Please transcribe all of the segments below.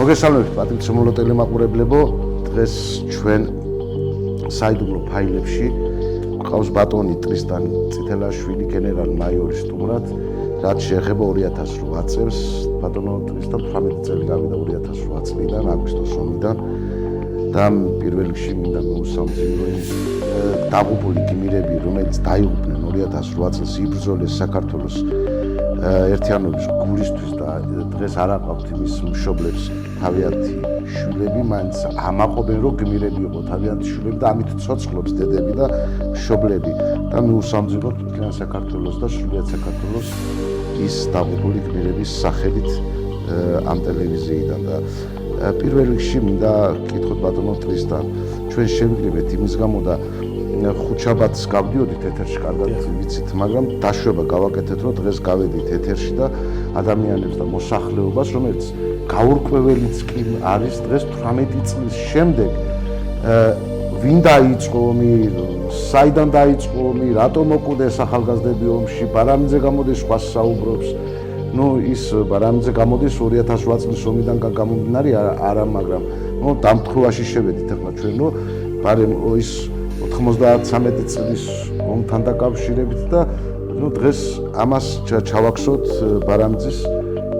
მოგესალმებით პატრიცემულო ტელემაყურებლებო, დღეს ჩვენ საიდუმლო ფაილებში ყავს ბატონი ტრისტან წითელაშვილი გენერალ-მაიორი სტუმრად, რაც შეეხება 2008 წელს. ბატონო ტრისტან 18 წელი გავიდა 2008 წლიდან, აგვისტოს ომიდან და პირველ რიგში მინდა მოუსამძიმრო ის დაღუპული გმირები, რომელიც დაიღუპნენ 2008 წელს იბრძოლეს საქართველოს ერთიანობის გულისთვის და დღეს არ აყავთ იმის მშობლებს თავიანთი შვილები, მაინც ამაყობენ რომ გმირები იყო თავიანთი შვილები და ამით ცოცხლობს დედები და მშობლები და მიუსამძიმროთ მთლიან საქართველოს და სრულიად საქართველოს ის დაღუპული გმირების სახელით ამ ტელევიზიიდან და პირველ რიგში მინდა გკითხოთ ბატონო ტრისტან, ჩვენ შევიგებთ იმის გამო და ხუთშაბათს გავდიოდით ეთერში, კარგად ვიცით, მაგრამ დაშვება გავაკეთეთ, რომ დღეს გავედით ეთერში და ადამიანებს და მოსახლეობას, რომელიც გაურკვეველიც კი არის დღეს 18 წლის შემდეგ, ვინ დაიწყო ომი, საიდან დაიწყო ომი, რატომ მოკვდეს ახალგაზრდები ომში, ბარამიძე გამოდის სხვას საუბრობს. ის ბარამიძე გამოდის 2008 წლის ომიდან გამომდინარე არა, მაგრამ დამთხოვაში შევედით ახლა ჩვენ, ბარემ ის 93 წლის ომთან დაკავშირებით და დღეს ამას ჩავახსოთ ბარამიძის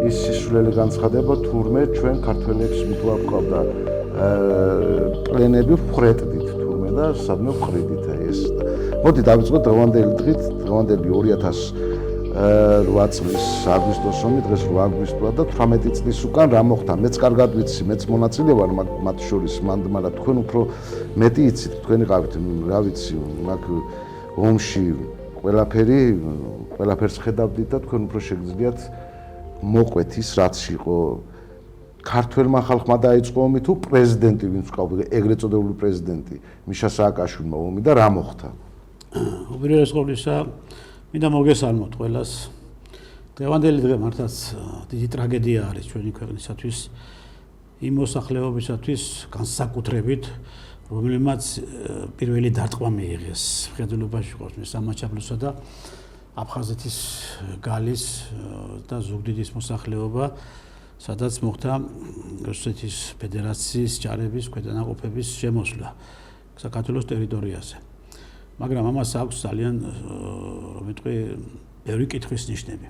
ის სისულელი განცხადება, თურმე ჩვენ ქართველებს მით ვაყავდა პლენები ვხრეტდით თურმე და სადმე ვყრიდით ეს. მოდი დავიწყოთ დღევანდელი დღით, დღევანდელი 2008 წლის აგვისტოს ომი, დღეს 8 აგვისტოა და 18 წლის უკან რა მოხდა? მეც კარგად ვიცი, მეც მონაწილე ვარ მათ შორის, მაგრამ თქვენ უფრო მეტი იცით, თქვენ იყავით, რა ვიცი, მაგ ომში ყველაფერს ხედავდით და თქვენ უფრო შეგიძლიათ მოყვეთ ის, რაც იყო ქართველმა ხალხმა დაიწყო ომი თუ პრეზიდენტი, ვინც ყავდა, ეგრეთ წოდებული პრეზიდენტი მიშა სააკაშვილმა ომი და რა მოხდა? უპირველეს ყოვლისა მინდა მოგესალმოთ ყველას. დღევანდელი დღე მართლაც დიდი ტრაგედია არის ჩვენი ქვეყნისათვის, იმ მოსახლეობისათვის განსაკუთრებით, რომელმაც პირველი დარტყმა მიიღეს მხედველობაში ყავს სამაჩაბლოსა და აფხაზეთის გალის და ზუგდიდის მოსახლეობა, სადაც მოხდა რუსეთის ფედერაციის ჯარების ქვედანაყოფების შემოსვლა საქართველოს ტერიტორიაზე. მაგრამ ამას აქვს ძალიან რომ ვიტყვი ბევრი კითხვის ნიშნები.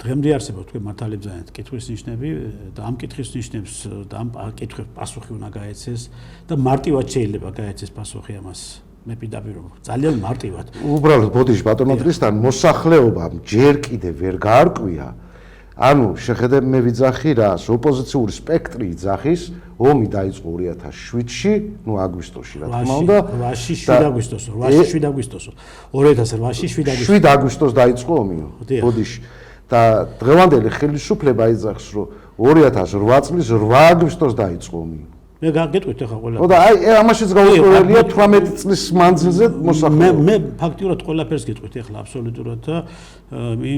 დღემდე არსებობს თქვენ მართალი ბრძანეთ კითხვის ნიშნები და ამ კითხვის ნიშნებს და ამ კითხვებს პასუხი უნდა გაეცეს და მარტივად შეიძლება გაეცეს პასუხი ამას. მე პირდაპირ ძალიან მარტივად. უბრალოდ ბოდიში ბატონო ტრისტან მოსახლეობამ ჯერ კიდევ ვერ გაარკვია. ანუ შეხედე მე ვიძახი რას, ოპოზიციური სპექტრი იძახის, ომი დაიწყო 2007-ში, აგვისტოში რა თქმა უნდა. 8-ში 7 აგვისტოსო, 8-ში 7 აგვისტოსო. 2008-ში 7 აგვისტოსო. 7 აგვისტოს დაიწყო ომი, ბოდიში. და დღევანდელი ხელისუფლება იძახს, რომ 2008 წლის 8 აგვისტოს დაიწყო ომი. მე გაგეტყვით ახლა ყველა. და ამაშიც გაურკვეველია 18 წლის მანძილზე მოსახლეობა. მე ფაქტიურად ყველაფერს გეტყვით ახლა აბსოლუტურად და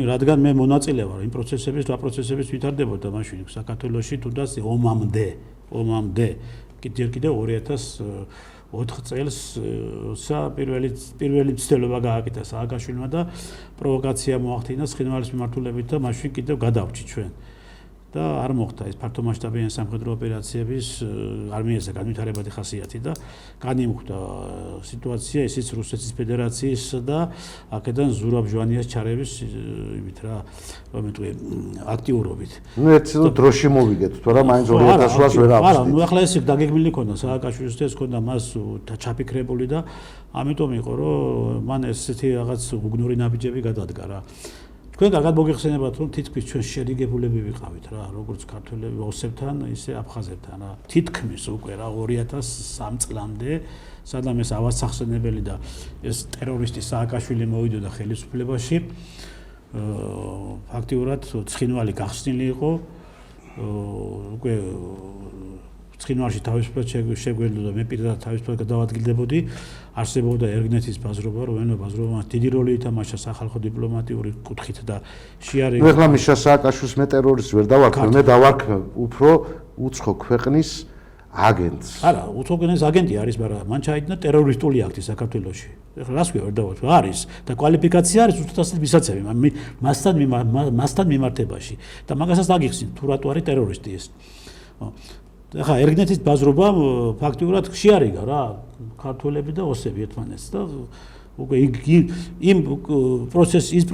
რადგან მე მონაწილე ვარ იმ პროცესების, რა პროცესების ვითარდებოდა მაშინ საქართველოში თუნდაც ომამდე. ჯერ კიდევ 2004 წელს პირველი მცდელობა გააკეთა სააკაშვილმა და პროვოკაცია მოახდინა ცხინვალის მიმართულებით და მაშინ კიდევ გადავჭით ჩვენ. და არ მოხდა ეს ფართომასშტაბიანი სამხედრო ოპერაციების არმიაზე განვითარებადი ხასიათი და განიმხვდა სიტუაცია ისიც რუსეთის ფედერაციის და აქედან ზურაბ ჟვანიას ჩარევის იმით რა ვიტყვი აქტიურობით. ერთი დროში მოვიგეთ, თორემ მაინც 2008-ს ვერ აქვს. არა, ახლა ეს დაგეგმილი ქონდა სააკაშვილის ეს ქონდა მას ჩაფიქრებული და ამიტომ იყო რომ მან ესეთი რაღაც უგნური ნაბიჯები გადადგა რა. თქვენ კარგად მოგეხსენებათ რომ თითქმის ჩვენ შერიგებულები ვიყავით რა, როგორც ქართველები ოსებთან, ისე აფხაზებთან რა. თითქმის უკვე რა 2003 წლამდე, სადაც ეს ავადსახსენებელი და ეს ტერორისტი სააკაშვილი მოვიდოდა ხელისუფლებაში. ფაქტიურად ცხინვალი გახსნილი იყო, უკვე ცხინვალში თავისუფლად შეგვეძლო და მე პირადად თავისუფლად გადავადგილდებოდი. არსებობდა ერგნეთის ბაზრობა, რომელმაც ბაზრობამ დიდი როლი ითამაშა სახალხო დიპლომატიური კუთხით და შეარიგა. ეხლა მიშა სააკაშვილს მე ტერორისტს ვერ დავარქმევ, მე დავარქმევ უფრო უცხო ქვეყნის აგენტს. არა, უცხოენების აგენტი არის, მაგრამ მან ჩაიდინა ტერორისტული აქტი საქართველოში. ეხლა რას ვიყავ დავთ, არის და კვალიფიკაცია არის უსტასის მისაცემი მასთან მიმართებაში და მაგასაც აგიხსნით თუ რატო არის ტერორისტი ეს. ეხლა ერგნეთის ბაზრობა ფაქტიურად ხშირია რა, ქართველები და ოსები ერთმანეთს და უკვე იმ პროცესის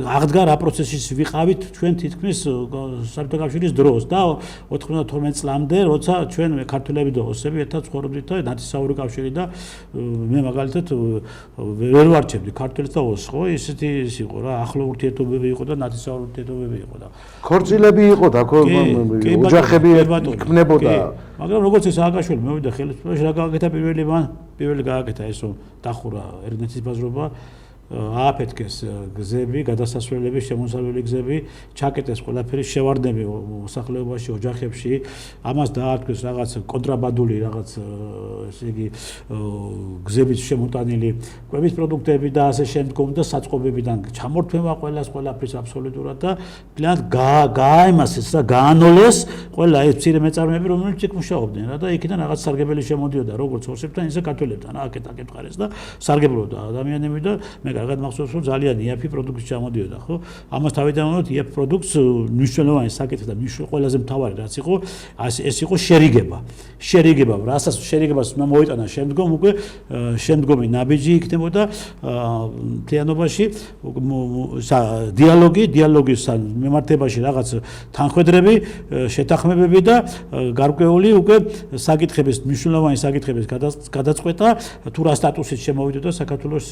აღდგა რა პროცესის ვიყავით ჩვენ თითქმის საბჭოთა კავშირის დროს და 92 წლამდე როცა ჩვენ ქართველები და ოსები ერთად ცხოვრობდით და ნათესაური კავშირი და მე მაგალითად ვერ ვარჩევდი ქართველს და ოსს ხო ისეთი ის იყო რა ახლო ურთიერთობები იყო და ნათესაური ურთიერთობები იყო და ქორწილები იყო და ოჯახები იქმნებოდა მაგრამ როგორც ეს სააკაშვილი მოვიდა ხელისუფლებაში რა გააკეთა პირველი გააკეთა ესო დახურა ერგნეთის ბაზრობა ააფეთქეს გზები, გადასასვლელები, შემოსავლელი გზები, ჩაკეტეს ყველაფერი შევარდნები მოსახლეობაში, ოჯახებში, ამას დაარქვეს რაღაც კონტრაბანდული რაღაც ესე იგი გზების შემოტანილი კვების პროდუქტები და ასე შემდგომ და საწყობებიდან ჩამორთმევა ყველაფრის აბსოლუტურად და პლან გააემასეს და გაანოლეს ყველა ეს მცირე მეწარმეები რომლებიც იქ მუშაობდნენ რა და იქიდან რაღაც სარგებელი შემოდიოდა როგორც ოსებთან ისე ქართველებთან აკეთ მხარეს და სარგებლობდა ადამიანები და მე კარგად მახსოვს რომ ძალიან იაფი პროდუქტი ჩამოდიოდა ხო ამას თავიდანვე იაფ პროდუქტს მნიშვნელოვანი საკითხი და ყველაზე მთავარი რაც იყო ეს იყო შერიგება რასაც შერიგებას მოიტანა შემდგომ უკვე შემდგომი ნაბიჯი იქნებოდა მთლიანობაში დიალოგის მიმართებაში რაღაც თანხმედრები შეთანხმებები და გარკვეული უკვე საკითხების მნიშვნელოვანი საკითხების გადაწყვეტა თუ რა სტატუსით შემოვიდოდა საქართველოს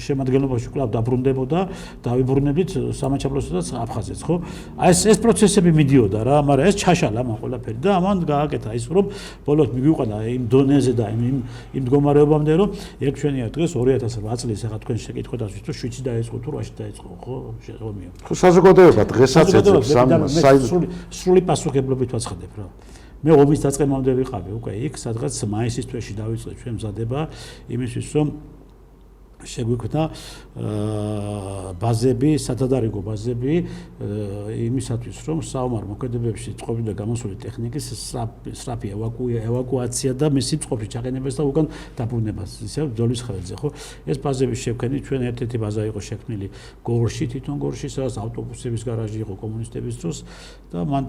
შემადგენლობაში კლავ დაბრუნდებოდა დავიბრუნებით სამაჩაბლოსა და აფხაზეთს ხო აი ეს პროცესები მიდიოდა რა მაგრამ ეს ჩაშალა ამ ყველაფერი და ამან გააკეთა ის რომ ბოლოს მიგვიყვანა იმ დონეზე და იმ მდგომარეობამდე რომ ერთჩვენია დღეს 2008 წლის ახლა თქვენ შეკითხვედაც ვთქვით რომ 7-ში დაიწყო თუ 8-ში დაიწყო ხო შეღომია ხო საზოგადოება დღესაც ეცებს სრული პასუხებლობით ვაცხადებ რა მე ომის დაწყებამდე ვიყავი უკვე იქ სადღაც მაისის თვეში დავიწყე ჩვენ მზადება იმისთვის რომ შეგვიქმნა ბაზები, სათადარიგო ბაზები იმისათვის რომ საომარ მოქმედებებში წყობილი და გამოსული ტექნიკის სწრაფი ევაკუაცია და მისი წყობის ჩაყენებას და უკან დაბრუნებას ისე ბრძოლის ხელზე ხო ეს ბაზები შევქენით ჩვენ ერთ-ერთი ბაზა იყო შექმნილი გორში თვითონ გორში სადაც ავტობუსების გარაჟი იყო კომუნისტების დროს და მან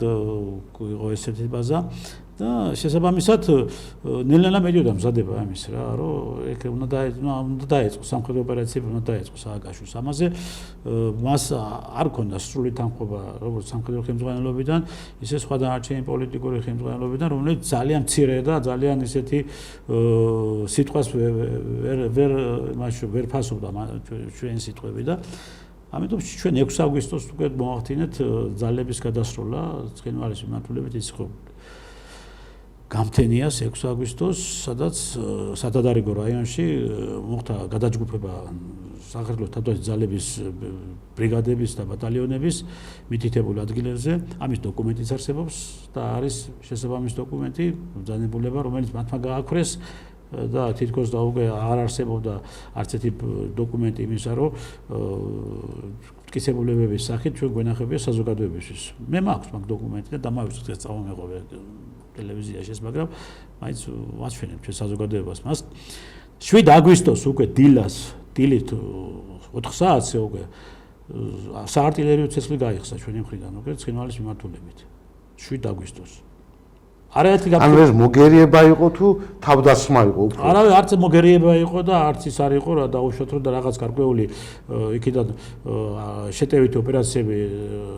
იყო ესეთი ბაზა და შესაბამისად ნელ-ნელა მედიოდა მზადება ამის რა რომ ეგ უნდა დაეწყო სამხედრო ოპერაციები უნდა დაეწყო სააკაშვილს ამაზე მას არ ქონდა სრული თანხმობა როგორც სამხედრო ხელმძღვანელობიდან ისე სხვა დანარჩენი პოლიტიკური ხელმძღვანელობიდან რომელიც ძალიან მცირე და ძალიან ისეთი სიტყვას ვერ ფასობდა ჩვენ სიტყვები და ამიტომ ჩვენ 6 აგვისტოს უკვე მოახდინეთ ძალების გადასროლა ცხინვალის მიმართულებით ის ხო გამთენიას 6 აგვისტოს, სადაც სათადარიგო რაიონში მოხდა გადაჯგუფება საქართველოს თავდაცვის ძალების ბრიგადების და ბატალიონების მითითებულ ადგილებზე. ამის დოკუმენტიც არსებობს და არის შესაბამის დოკუმენტი, ბრძანებულება, რომელიც მათმა გააქრეს და თითქოს და უკვე არ არსებობდა არც ერთი დოკუმენტი იმისა, რომ მტკიცებულებების სახით ჩვენ გვენახებია საზოგადოებისთვის. მე მაქვს მაგ დოკუმენტი და დამავიწყეთ ეს წამომეყობე ტელევიზიაში ეს მაგრამ მაინც ვაჩვენებ ჩვენ საზოგადოებას მას 7 აგვისტოს უკვე დილით 4 საათზე უკვე საარტილერიო ცეცხლი გაიხსნა ჩვენი მხრიდან უკვე ცხინვალის მიმართულებით 7 აგვისტოს არაერთი ანუ ეს მოგერიება იყო თუ თავდასხმა იყო უფრო არა არც მოგერიება იყო და არც ის არ იყო რა დაუშვათ რომ და რაღაც გარკვეული იქიდან შეტევითი ოპერაციები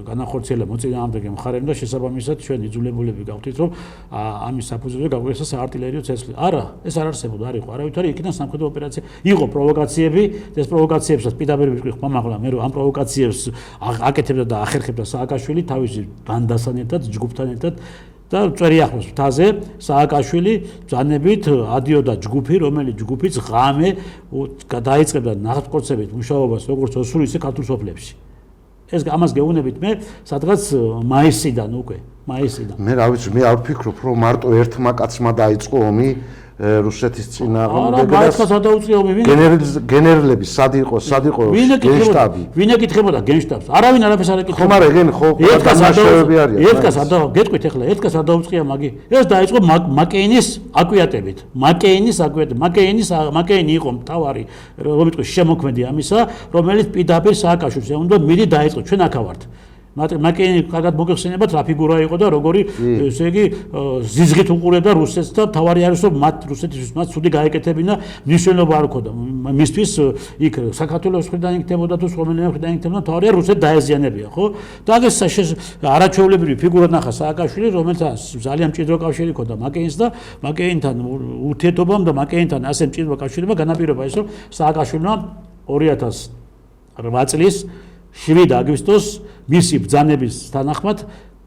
განახორციელა მოწინააღმდეგე მხარემ და შესაბამისად ჩვენ იძულებულები გავხდით რომ ამის საფუძველზე გავგესა საარტილერიო ცეცხლი არა ეს არ არსებობდა არ იყო არავითარი იქიდან სამხედრო ოპერაცია იყო პროვოკაციები და ეს პროვოკაციებსაც პირდაპირ ვიყრი ხმამაღლა მე რომ ამ პროვოკაციებს აკეთებდა და ახერხებდა სააკაშვილი თავისი ბანდასთან ერთად ჯგუფთან ერთად და წვერი ახლოს მთაზე სააკაშვილი ბრძანებით ადიოდა ჯგუფი რომელიც ჯგუფიც ღამე დაიწყებდა ნახატკოცებით მუშაობას როგორც ოსურ ისე ქართულ სოფლებში ეს ამას გეუბნებით მე სადღაც მაისიდან უკვე მაისიდან მე რა ვიცი მე არ ვფიქრობ რომ მარტო ერთმა კაცმა დაიწყო ომი რუსეთის წინააღმდეგობას გენერლები სად იყო გენშტაბი ვინ ეკითხებოდა გენშტაბს არავინ არაფერს არ ეკითხებოდა ხომ არა ეგენ ხო განმაშავები არიან ერთგას გეტყვით ახლა ერთგას არ დაუწყია მაგი ეს დაიწყო მაკეინის აკვიატებით მაკეინი იყო მთავარი რომ იტყვი შემოქმედი ამისა რომელიც პირდაპირ სააკაშვილს უნდა მიდი დაიწყო ჩვენ აქ ვართ მაკეინი კარგად მოგეხსენებათ რა ფიგურა იყო და როგორი ესე იგი ზიზღით უყურებდა რუსეთს და თავარი არის რომ მათ რუსეთის მათ ცუდი გაეკეთებინა მნიშვნელობა არ ქონდა მისთვის იქ საქართველოს მხრიდან იქნებოდა თუ რომელიმე მხრიდან იქნებოდა თავარი რუსეთ დაეზიანებია ხო და ეს არაჩვეულებრივი ფიგურა ნახა სააკაშვილი რომელსაც ძალიან მჭიდრო კავშირი ქონდა მაკეინს და მაკეინთან ურთიერთობამ და მაკეინთან ასე მჭიდრო კავშირება განაპირობა ის რომ სააკაშვილმა 2008 წლის 7 აგვისტოს მისი ბრძანების თანახმად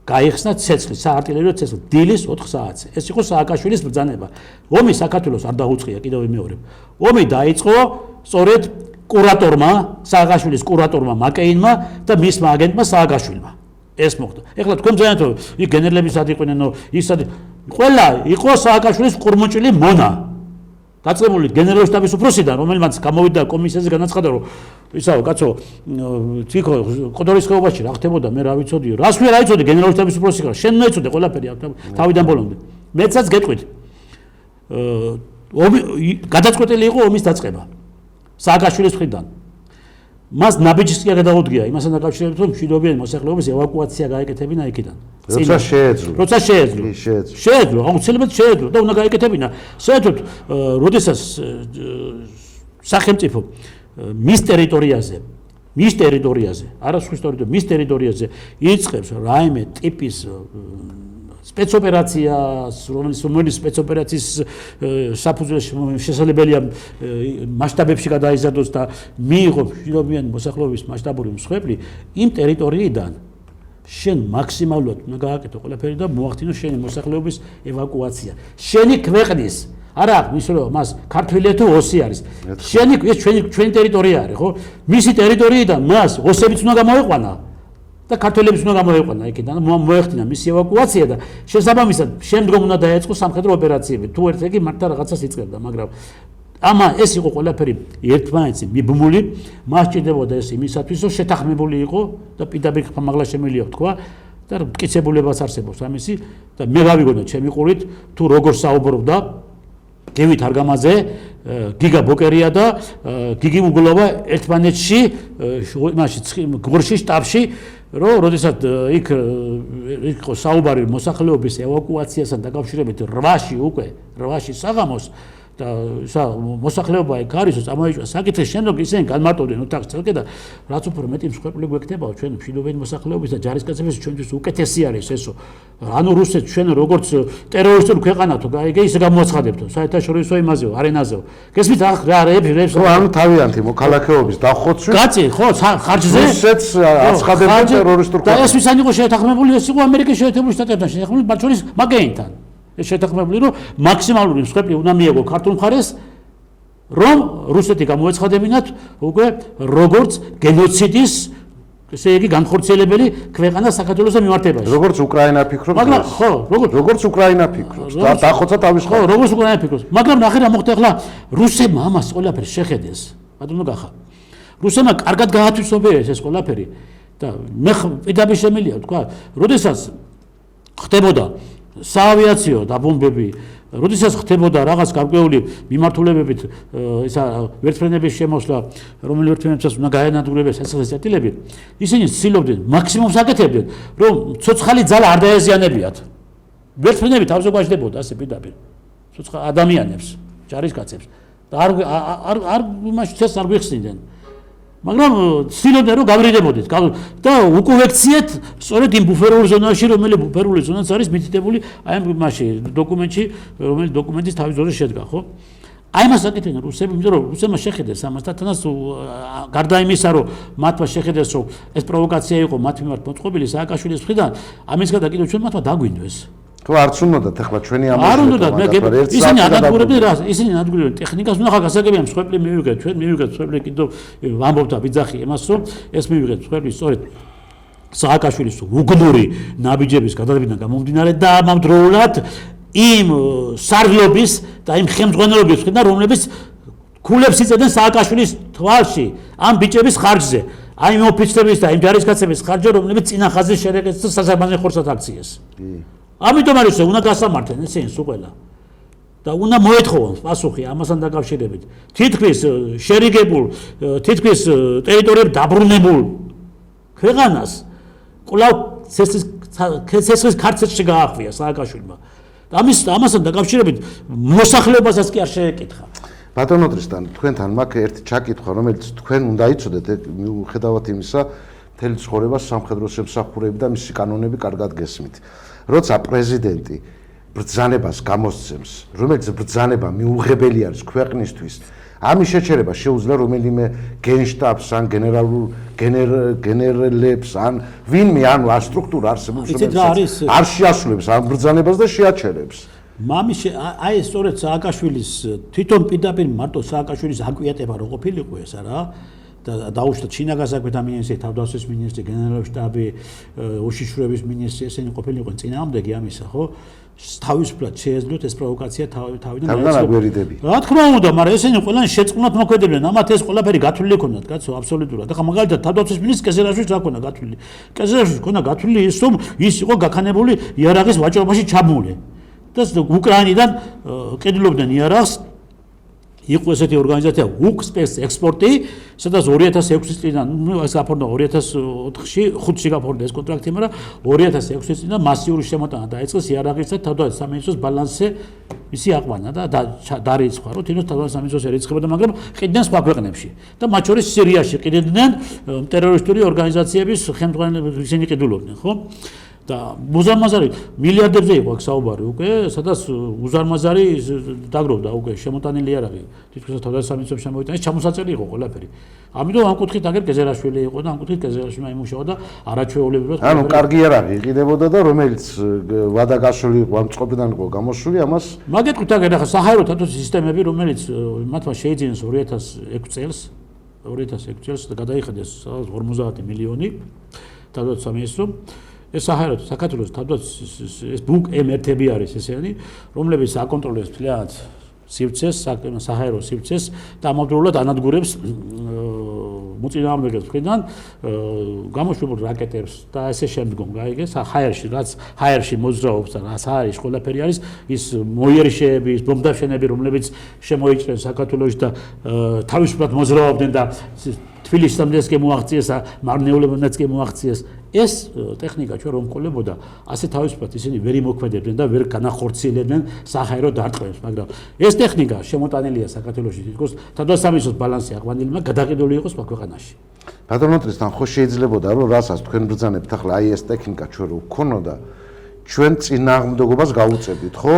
გაიხსნა ცეცხლი, საარტილერიო ცეცხლი, დილის 4 საათზე. ეს იყო სააკაშვილის ბრძანება. ომი საქართველოს არ დაუწყია, კიდევ ვიმეორებ. ომი დაიწყო სწორედ კურატორმა, სააკაშვილის კურატორმა მაკეინმა და მისმა აგენტმა სააკაშვილმა. ეს მოხდა. ეხლა თქვენ ძალიან თო იქ გენერლები სად იყვნენ, ის სად ყველა იყო სააკაშვილის ყურმუჭილი მონა. დაწყებული გენერალურ შტაბის უფროსიდან, რომელმაც გამოვიდა კომისიაზე განაცხადა, რომ ისაო, კაცო, თიქო, ყოდორის ხეობაში რა ხდებოდა, მე რა ვიცოდიო. რას ვერ აიცოდი გენერალურ შტაბის უფროსი ხარ, შენ მეცოდე ყველაფერი თავიდან ბოლომდე. მეცაც გეტყვით. გადაწყვეტილი იყო ომის დაწყება. სააკაშვილის მხრიდან. მას ნაბიჯისკია გადაუდგია იმასთან დაკავშირებით, რომ მშვიდობიანი მოსახლეობის ევაკუაცია გაეკეთებინა იქიდან. როცა შეეძლო, აუცილებლად შეეძლო და უნდა გაეკეთებინა. საერთოდ, როდესაც სახელმწიფო მის ტერიტორიაზე, არა სხვა ტერიტორიაზე, მის ტერიტორიაზე იწყებს რაიმე ტიპის სპეცოპერაციას, რომელიც სპეცოპერაციის საფუძველში შესაძლებელია მასშტაბებში გადაიზარდოს და მიიღო მშვიდობიანი მოსახლეობის მასშტაბური მსხვერპლი, იმ ტერიტორიიდან შენ მაქსიმალურად უნდა გააკეთო ყველაფერი და მოახდინო შენი მოსახლეობის ევაკუაცია. შენი ქვეყნის არა მისულო მას ქართველია თუ ოსი არის. შენი ეს ჩვენი ტერიტორია არის, ხო? მისი ტერიტორიიდან მას ოსებიც უნდა გამოეყვანა. და ქართველებს უნდა გამოეყვანა იქიდან მოეხდინა მისი ევაკუაცია და შესაბამისად შემდგომ უნდა დაეწყო სამხედრო ოპერაციები თუ ერთ იგი მართლა რაღაცას იწყებდა მაგრამ ამა ეს იყო ყველაფერი ერთმანეთზე მიბმული მას ჭირდებოდა ეს იმისათვის რომ შეთანხმებული იყო და პირდაპირ ხმამაღლა შემიძლია თქვა და მტკიცებულებაც არსებობს ამისი და მე გავიგონოთ ჩემი ყურით თუ როგორ საუბრობდა გივით არგამაძე გიგა ბოკერია და გიგი უგლოვა ერთმანეთში იმაში გორში შტაბში რომ როდესაც იქ იყო საუბარი მოსახლეობის ევაკუაციასთან დაკავშირებით 8-ში საღამოს და მოსახლეობა იქ არის წამოიჭრა საკითხი შემდგომ ისინი განმარტოვდნენ ოთახს წელკე და რაც უფრო მეტი მსხვერპლი გვექნებაო ჩვენ მშვიდობიანი მოსახლეობის და ჯარისკაცების ჩვენთვის უკეთესი არის ესო ანუ რუსეთს ჩვენ როგორც ტერორისტულ ქვეყანათო გაიგე ისე გამოაცხადებთო საერთაშორისო იმაზეო არენაზეო გესმით რა რეფერენს ხო ანუ თავიანთი მოქალაქეობის დახოცვით კაცი ხო ხარჯზე რუსეთს აცხადებდა ტერორისტულ და ეს ვისანი იყო შეთანხმებული ეს იყო ამერიკის შეერთებული შტატებთან შეთანხმებული მათ შორის მაკეინთან ეს შეთანხმებული რომ მაქსიმალური მსხვერპლი უნდა მიიღო ქართულ მხარეს რომ რუსეთი გამოეცხადებინათ უკვე როგორც გენოციდის ესე იგი განხორციელებელი ქვეყანა საქართველოს მიმართებაში როგორც უკრაინა ფიქრობს მაგრამ ხო როგორც უკრაინა ფიქრობს და დახოცა თავის ხო როგორც უკრაინა ფიქრობს მაგრამ ნახე რა მოხდა ახლა რუსებმა ამას ყველაფერს შეხედეს ბატონო გახა რუსებმა კარგად გაათვისობიერეს ეს ყველაფერი და მე პირდაპირ შემიძლია თქვა როდესაც ხდებოდა საავიაციო დაბომბები, როდესაც ხდებოდა რაღაც გარკვეული მიმართულებებით ისა ვერტმფრენების შემოსვლა, რომელი ვერტმფრენებსაც უნდა გაენადგურებდეს სასახლეს წერტილები, ისინი ცდილობდნენ მაქსიმუმს აკეთებდნენ, რომ ცოცხალი ძალა არ დაეზიანებიათ. ვერტმფრენები თავზე გვაჯდებოდა ასე პირდაპირ. ცოცხალ ადამიანებს, ჯარისკაცებს და არ იმაში წეს არ გვიხსნიდნენ. მაგრამ ცდილობდნენ რომ გავრიდებოდეთ და უკუვექციეთ სწორედ იმ ბუფერულ ზონაში რომელიც ბუფერული ზონაც არის მითითებული აი ამ მასში დოკუმენტში რომელიც დოკუმენტის თავის ძროზე შედგა ხო აი მას აკეთებენ რუსები იმიტომ რომ რუსებმა შეხედეს ამას და თანაც გარდა იმისა რომ მათმა შეხედეს რომ ეს პროვოკაცია იყო მათ მიმართ მოწყობილი სააკაშვილის მხრიდან ამის გარდა კიდევ ჩვენ მათმა დაგვინდოს თუ არც უნდათ ახლა ჩვენი ამბავი არ უნდათ მე ისინი ანადგურებდნენ რა ისინი ანადგურებდნენ ტექნიკას უნდა ხარ გასაგებია მსხვერპლი მივიღეთ ჩვენ მივიღეთ მსხვერპლი კიდევ ვამბობთ ბიძახი იმას რომ ეს მივიღეთ მსხვერპლი სწორედ სააკაშვილის უგნური ნაბიჯების გადადებიდან გამომდინარე და ამავდროულად იმ სარგლობის და იმ ხელმძღვანელობის მხრიდან, რომლებიც ქულებს იწევდნენ სააკაშვილის თვალში ამ ბიჭების ხარჯზე, აი იმ ოფიცრების და იმ ჯარისკაცების ხარჯზე, რომლებიც წინა ხაზის შერეკეთს და სასაბანე ხორცად აქციეს. ამიტომ არის უნდა გასამართლენ ესენი სულ ყველა. და უნდა მოეთხოვონ პასუხი ამასთან დაკავშირებით. თითქმის შერიგებულ, თითქმის ტერიტორიებს დაბრუნებულ ქვეყანას კვლავ ცეცხლის ქარცეთში გაახვია სააკაშვილმა. ამასთან დაკავშირებით მოსახლეობასაც კი არ შეეკითხა. ბატონო ტრისტან, თქვენთან მაქვს ერთი ჩაკითხვა, რომელიც თქვენ უნდა იცოდეთ, მიუხედავად იმისა, მთელი ცხოვრება სამხედრო შემსახურები და მისი კანონები კარგად გესმით. როცა პრეზიდენტი ბრძანებას გამოსცემს, რომელიც ბრძანება მიუღებელი არის ქვეყნისთვის, ამის შეჩერება შეუძლია რომელიმე გენშტაბს ან გენერლებს ან ვინმე ანუ არ სტრუქტურა არსებობს, რომელიც არ შეასრულებს ამ ბრძანებას და შეაჩერებს. აი სწორედ სააკაშვილის თვითონ პირდაპირ მარტო სააკაშვილის აკვიატება რო ყოფილიყო ეს რა და დაუშვა ჩინაგაზაგვეთა მინისტრი, თავდაცვის მინისტრი, გენერალური შტაბი, უშიშროების მინისტრი, ესენი ყოფილიყვნენ წინააღმდეგი ამისა, ხო? თავისუფლად შეეძლოთ ეს პროვოკაცია თავიდან აგვერიდებიან. რა თქმა უნდა, მაგრამ ესენი ყველანი შეწყვნად მოქმედებდნენ, ამათ ეს ყველაფერი გათვლილი ჰქონდათ, კაცო, აბსოლუტურად. ახლა მაგალითად თავდაცვის მინისტრს კეზერაშვილს რა ჰქონდა გათვლილი? კეზერაშვილს ჰქონდა გათვლილი ის, რომ ის იყო გაქანებული იარაღის ვაჭრობაში ჩაბმული. და უკრაინიდან კედლობდნენ იარაღს, იყო ესეთი ორგანიზაცია უკსპეს ექსპორტი, სადაც 2006 წლიდან, ეს გაფორმდა 2004-ში, 5-ში გაფორმდა ეს კონტრაქტი, მაგრამ 2006 წლიდან მასიური შემოტანა დაიწყეს იარაღის და თავდაცვის სამინისტროს ბალანსზე ისი აყვანა და დარიცხვა, რომ თვითონ თავდაცვის სამინისტროს ერიცხებოდა, მაგრამ ყიდნენ სხვა ქვეყნებში. და მათ შორის სირიაში ყიდნენ ტერორისტული ორგანიზაციების ხელმძღვანელები, ისინი ყიდულობდნენ, ხო? და უზარმაზარი მილიარდებზე იყო აქ საუბარი უკვე, სადაც უზარმაზარი დაგროვდა უკვე შემოტანილი იარაღი. თითქოს თავდაცვის სამინისტროს შემოიტანა, ჩამოსაწერი იყო ყველაფერი. ამიტომ ამ კუთხით აგერ კეზერაშვილი იყო და ამ კუთხით კეზერაშვილმა იმუშავა და არაჩვეულებრივად. ანუ კარგი იარაღი იყიდებოდა და რომელიც ვადაგაშვილი იყო ამ წყობიდან იყო გამოსული, ამას მაგეთქვით აგერ ახლა საჰაერო თათოს სისტემები, რომელიც მათმა შეიძინეს 2006 წელს, 2006 წელს და გადაიხადეს 50 მილიონი თავდაცვის სამინისტრომ. ეს საჰაერო საქართველოს თავდაცვის ეს ბუკ M1-ები არის ესენი, რომლებიც აკონტროლებს მთლიანად სივრცეს, საჰაერო სივრცეს და ამავდროულად ანადგურებს მოწინააღმდეგეს მხრიდან გამოშვებულ რაკეტებს და ესე შემდგომ. გაიგე, საჰაერში რაც ჰაერში მოძრაობს და რაც არის ყველაფერი არის ის მოიერიშეები, ის ბომბდაშენები, რომლებიც შემოიჭრნენ საქართველოში და თავისუფლად მოძრაობდნენ და თბილისამდეც კი მოაღწიეს, მარნეულებამდეც კი მოაღწიეს. ეს ტექნიკა ჩვენ რომ ყოლებოდა, ასე თავისუფლად ისინი ვერ იმოქმედებდნენ და ვერ განახორციელებდნენ საჰაერო დარტყმებს, მაგრამ ეს ტექნიკა შემოტანილია საქართველოში თითქოს თავდაცვის სამინისტროს ბალანსი აყვანილი, მაგრამ გადაყიდული იყო სხვა ქვეყანაში. ბატონო ტრისტან, ხო შეიძლებოდა რომ რასაც თქვენ ბრძანებთ ახლა აი ეს ტექნიკა ჩვენ რო გქონოდა, ჩვენ წინააღმდეგობას გაუწევდით, ხო?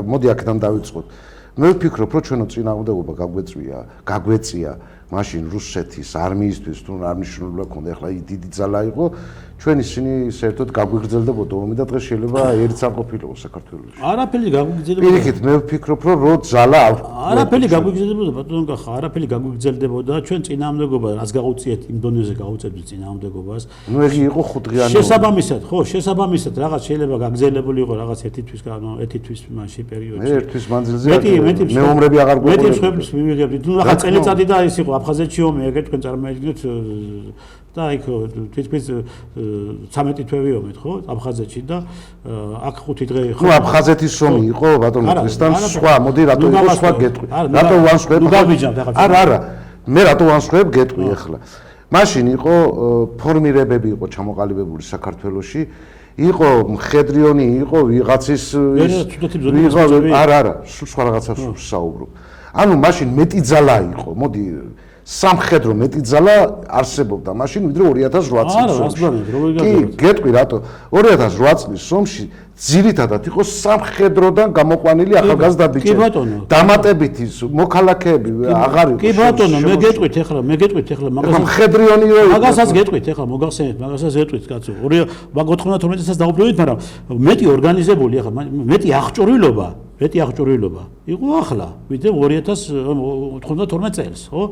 მოდი აქედან დავიწყოთ. მე ვფიქრობ, რომ ჩვენო წინააღმდეგობა გაგვეწია მაშინ რუსეთის არმიისთვის თუ არ მნიშვნელობა ქონდა, ახლა დიდი ძალა იყო, ჩვენ ისინი საერთოდ გაგვიგრძელდებოდა ომი და დღეს შეიძლება ერთს არ ყოფილიყო საქართველოში. არაფერი გაგვიგრძელებოდა. პირიქით, მე ვფიქრობ, რომ ძალა არაფერი გაგვიგრძელებოდა, ბატონო კახა, არაფერი გაგვიგრძელდებოდა, ჩვენ წინააღმდეგობა რაც გაუწიეთ იმ დონეზე გაუწევდით წინააღმდეგობას. ნუ ეგ იყო ხუთღიანი. შესაბამისად, ხო, შესაბამისად, რაღაც შეიძლება გაგრძელებული იყო რაღაც ერთი თვის მაშინ პერიოდში. ერთვის მანძილზე მეომრები აღარ გვეყოლებოდა. მეტი მსხვერპლს მივიღებდით. ნუ რაღაც წელიწადი და ის იყო აფხაზეთში ომი, ეგეთ თქვენ წარმოიდგინეთ და იქ თითქმის 13 თვე ომით, ხო? აფხაზეთში და აქ 5 დღე ხო? ნუ აფხაზეთის ომი იყო, ბატონო ტრისტან, სხვა, მოდი რატო იყო სხვა გეტყვი. რატო ვანსხვებ? ნუ გავიჯამთ ახლა. არა, მე რატო ვანსხვებ გეტყვი ახლა. მაშინ იყო ფორმირებები იყო ჩამოყალიბებული საქართველოში, იყო მხედრიონი, იყო ვიღაცის არა, სულ სხვა რაღაცას საუბრობ. ანუ მაშინ მეტი ძალა იყო, მოდი სამხედრო მეტი ძალა არსებობდა მაშინ ვიდრე 2008 წლის ომში. კი, გეტყვი რატო 2008 წლის ომში ძირითადად იყო სამხედროდან გამოყვანილი ახალგაზრდა ბიჭები. დამატებითი მოქალაქეები აღარ იყო. კი ბატონო, მე გეტყვით ახლა მაგასაც მხედრიონი რო იყო. მაგასაც გეტყვით ახლა, მოგახსენეთ, მაგასაც გეტყვით, კაცო. 92 წელს დაუბრუნდით, მაგრამ მეტი ორგანიზებული ახლა, მეტი აღჭურვილობა იყო ახლა, ვიდრე 2092 წელს, ხო?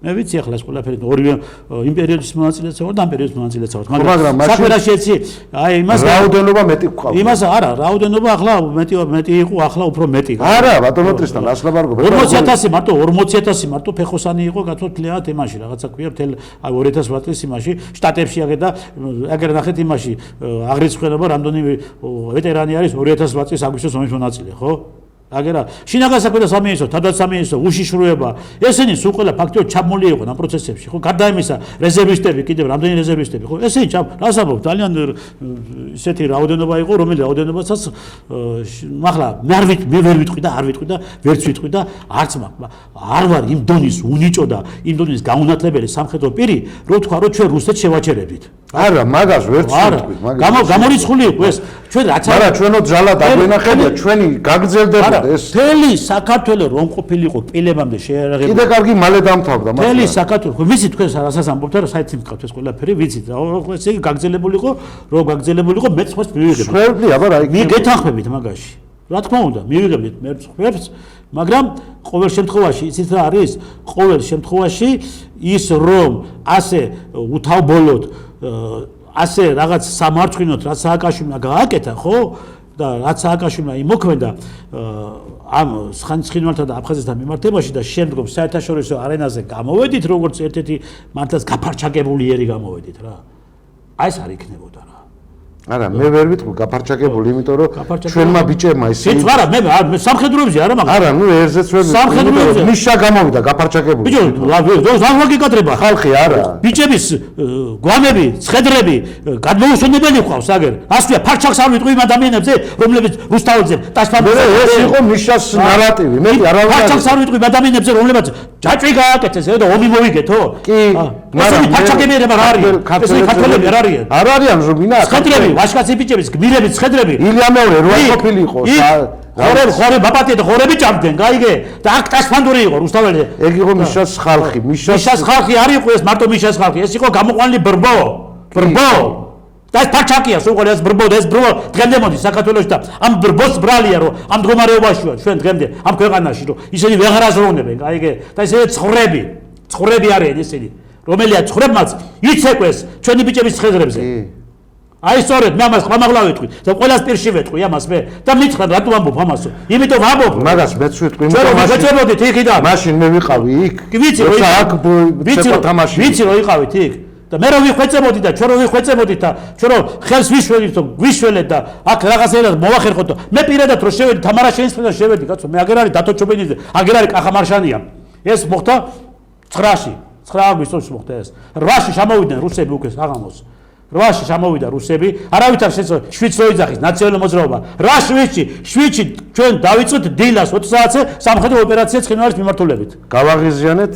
მე ვიცი ახლა ეს ყველაფერი ორივე იმპერიოდის მონაწილეც ვარ და ამ პერიოდის მონაწილეც ვარ. მაგრამ საქმეში ეცი აი იმას რაოდენობა მეტი გყავს. იმას არა, რაოდენობა ახლა მეტი იყო, ახლა უფრო მეტი. არა, ბატონო ტრისთან, ასლაბარგო. 40000 მარტო 40000 მარტო ფეხოსანი იყო გაწოთლიანად იმაში, რაღაცა ქვია მთელ 2000 ვატის იმაში, შტატებში აგედა, აგერ ნახეთ იმაში, აღრიცხვენობა რამდენი ვეტერანი არის 2000 ვატის აგვისტოს ომის მონაწილე, ხო? აგერა შინაგანსაქმე და სამინისტრო, თავდაცვამინისტრო, უშიშროება, ესენი სულ ყველა ფაქტიურად ჩაბმული იყო ამ პროცესებში, ხო? გარდა იმისა, რეზერვისტები, კიდევ რამდენი რეზერვისტები, ხო? ესენი რასაბობ, ძალიან ისეთი რაოდენობა იყო, რომელიც რაოდენობაცაც ახლა მე ვერ ვიტყვი და არ ვიტყვი და ვერც ვიტყვი და არც არ ვარ იმ დონის უნიჭო და იმ დონის გაუნათლებელი სამხედრო პირი, რომ თქვა, რომ ჩვენ რუსეთს შევაჩერებდით. არა, მაგას ვერც ვიტყვი, გამორიცხული იყო ეს. ჩვენ რაც არა, ჩვენო ძალა დაგვენახებია, ჩვენი გაგრძელდება ეს. მთელი საქართველო რომ ყოფილიყო პილებამდე შეერაღებული. კიდე კარგი მალე დამთავრდა, მაგრამ მთელი საქართველო, ვიცით თქვენ რასაც ამბობთ და საერთოდ მყავთ ეს ყველაფერი, ვიცით რა, ესე იგი გაგრძელებულიყო, რომ გაგრძელებულიყო მეც ხოს მივიღებთ. ხვერდი, აბა რა იქნება. გეთანხმებით მაგაში. რა თქმა უნდა, მივიღებთ მეც ხვერს, მაგრამ ყოველ შემთხვევაში იცით რა არის? ყოველ შემთხვევაში ის რომ ასე უთავბოლოდ ასე რაღაც სამარცხინოთ რაც სააკაშვილმა გააკეთა, ხო? და რაც სააკაშვილმა იმოქმედა ამ ცხინვალთა და აფხაზეთთან მიმართებაში და შემდგომ საერთაშორისო არენაზე გამოვედით, როგორც ერთ-ერთი მართლაც გაფარჩაკებული იერი გამოვედით რა. აი ეს არ იქნებოდა რა. არა, მე ვერ ვიტყვი გაფარჩაკებული, იმიტომ რომ ჩვენმა ბიჭებმა ის ის არა, მე სამხედროებზე არა მაგრამ. არა, ნუ ერთზეც ვერ სამხედროებზე ნიშა გამოვიდა გაფარჩაკებული. ბიჭო, ლაგიკატრება ხალხი არა. ბიჭების გვამები, ცხედრები გადმოუსვენებელი ყავს აგერ. ასვია ფარჩაკს არ ვიტყვი იმ ადამიანებზე, რომლებიც რუსთაველზე ტასფამბზე ეს იყო ნიშას ნარატივი. მე არა ფარჩაკს არ ვიტყვი ადამიანებზე, რომლებიც ჯაჭვი გააკეთეს და ომი მოვიგეთო? კი, მაგრამ ფარჩაკები რა არიან? ეს ქართველები არ არიან? არ არიან, ვინა? ცხედრები, ვაშკაცი ბიჭების, გმირების ცხედრები. ილია მეორე რო ყოფილიყო. ხორე ბაბათი და ხორები ჭამდნენ, გაიგე? და აქ ტასფანდური იყო რუსთაველზე. ეგ იყო მიშას ხალხი, მიშას ხალხი არ იყო ეს მარტო მიშას ხალხი, ეს იყო გამოყვანილი ბრბო. და ეს ფარჩაკია, სულ ყველა ეს ბრბო და ეს ბრბო დღემდე მოდის საქართველოში და ამ ბრბოს ბრალია რომ ამ მდგომარეობაში ვარ ჩვენ დღემდე ამ ქვეყანაში რომ ისინი ვეღარ აზროვნებენ, გაიგე? და ესე ცხრები არიან ისინი, რომელია ცხრებმაც იცეკვეს ჩვენი ბიჭების ცხედრებზე. აი სწორედ მე ამას ყამაღლა ვიტყვი და ყველას პირში ვეტყვი ამას მე და მითხრა რატო ამბობ ამასო? იმიტომ ამბობ მაგას მეც ვიტყვი, იმიტომ რომ ვეწებოდით იქიდან. მაშინ მე ვიყავი იქ. ვიცი რომ იყავით იქ. და მე რო ვიხვეწებოდი და ჩვენ რო ვიხვეწებოდით და ჩვენ რო ხელს ვიშველეთ და აქ რაღაცეერად მოვახერხოთ და მე პირადად რო შევედი თამარა შეინსწრა შევედი კაცო მე აგერ არის დათო ჩობენიძე აგერ არის კახამარშანია ეს მოხდა 9-ში 9 აგვისტოში მოხდა ეს 8-ში ჩამოვიდნენ რუსები უკვე საღამოს 8-ში ჩამოვიდა რუსები არავითარ შვიდს რო იძახის ნაციონალური მოძრაობა რა შვიდში ჩვენ დავიწყეთ დილას 20 საათზე სამხედრო ოპერაცია ცხინვალის მიმართულებით გავაღიზიანეთ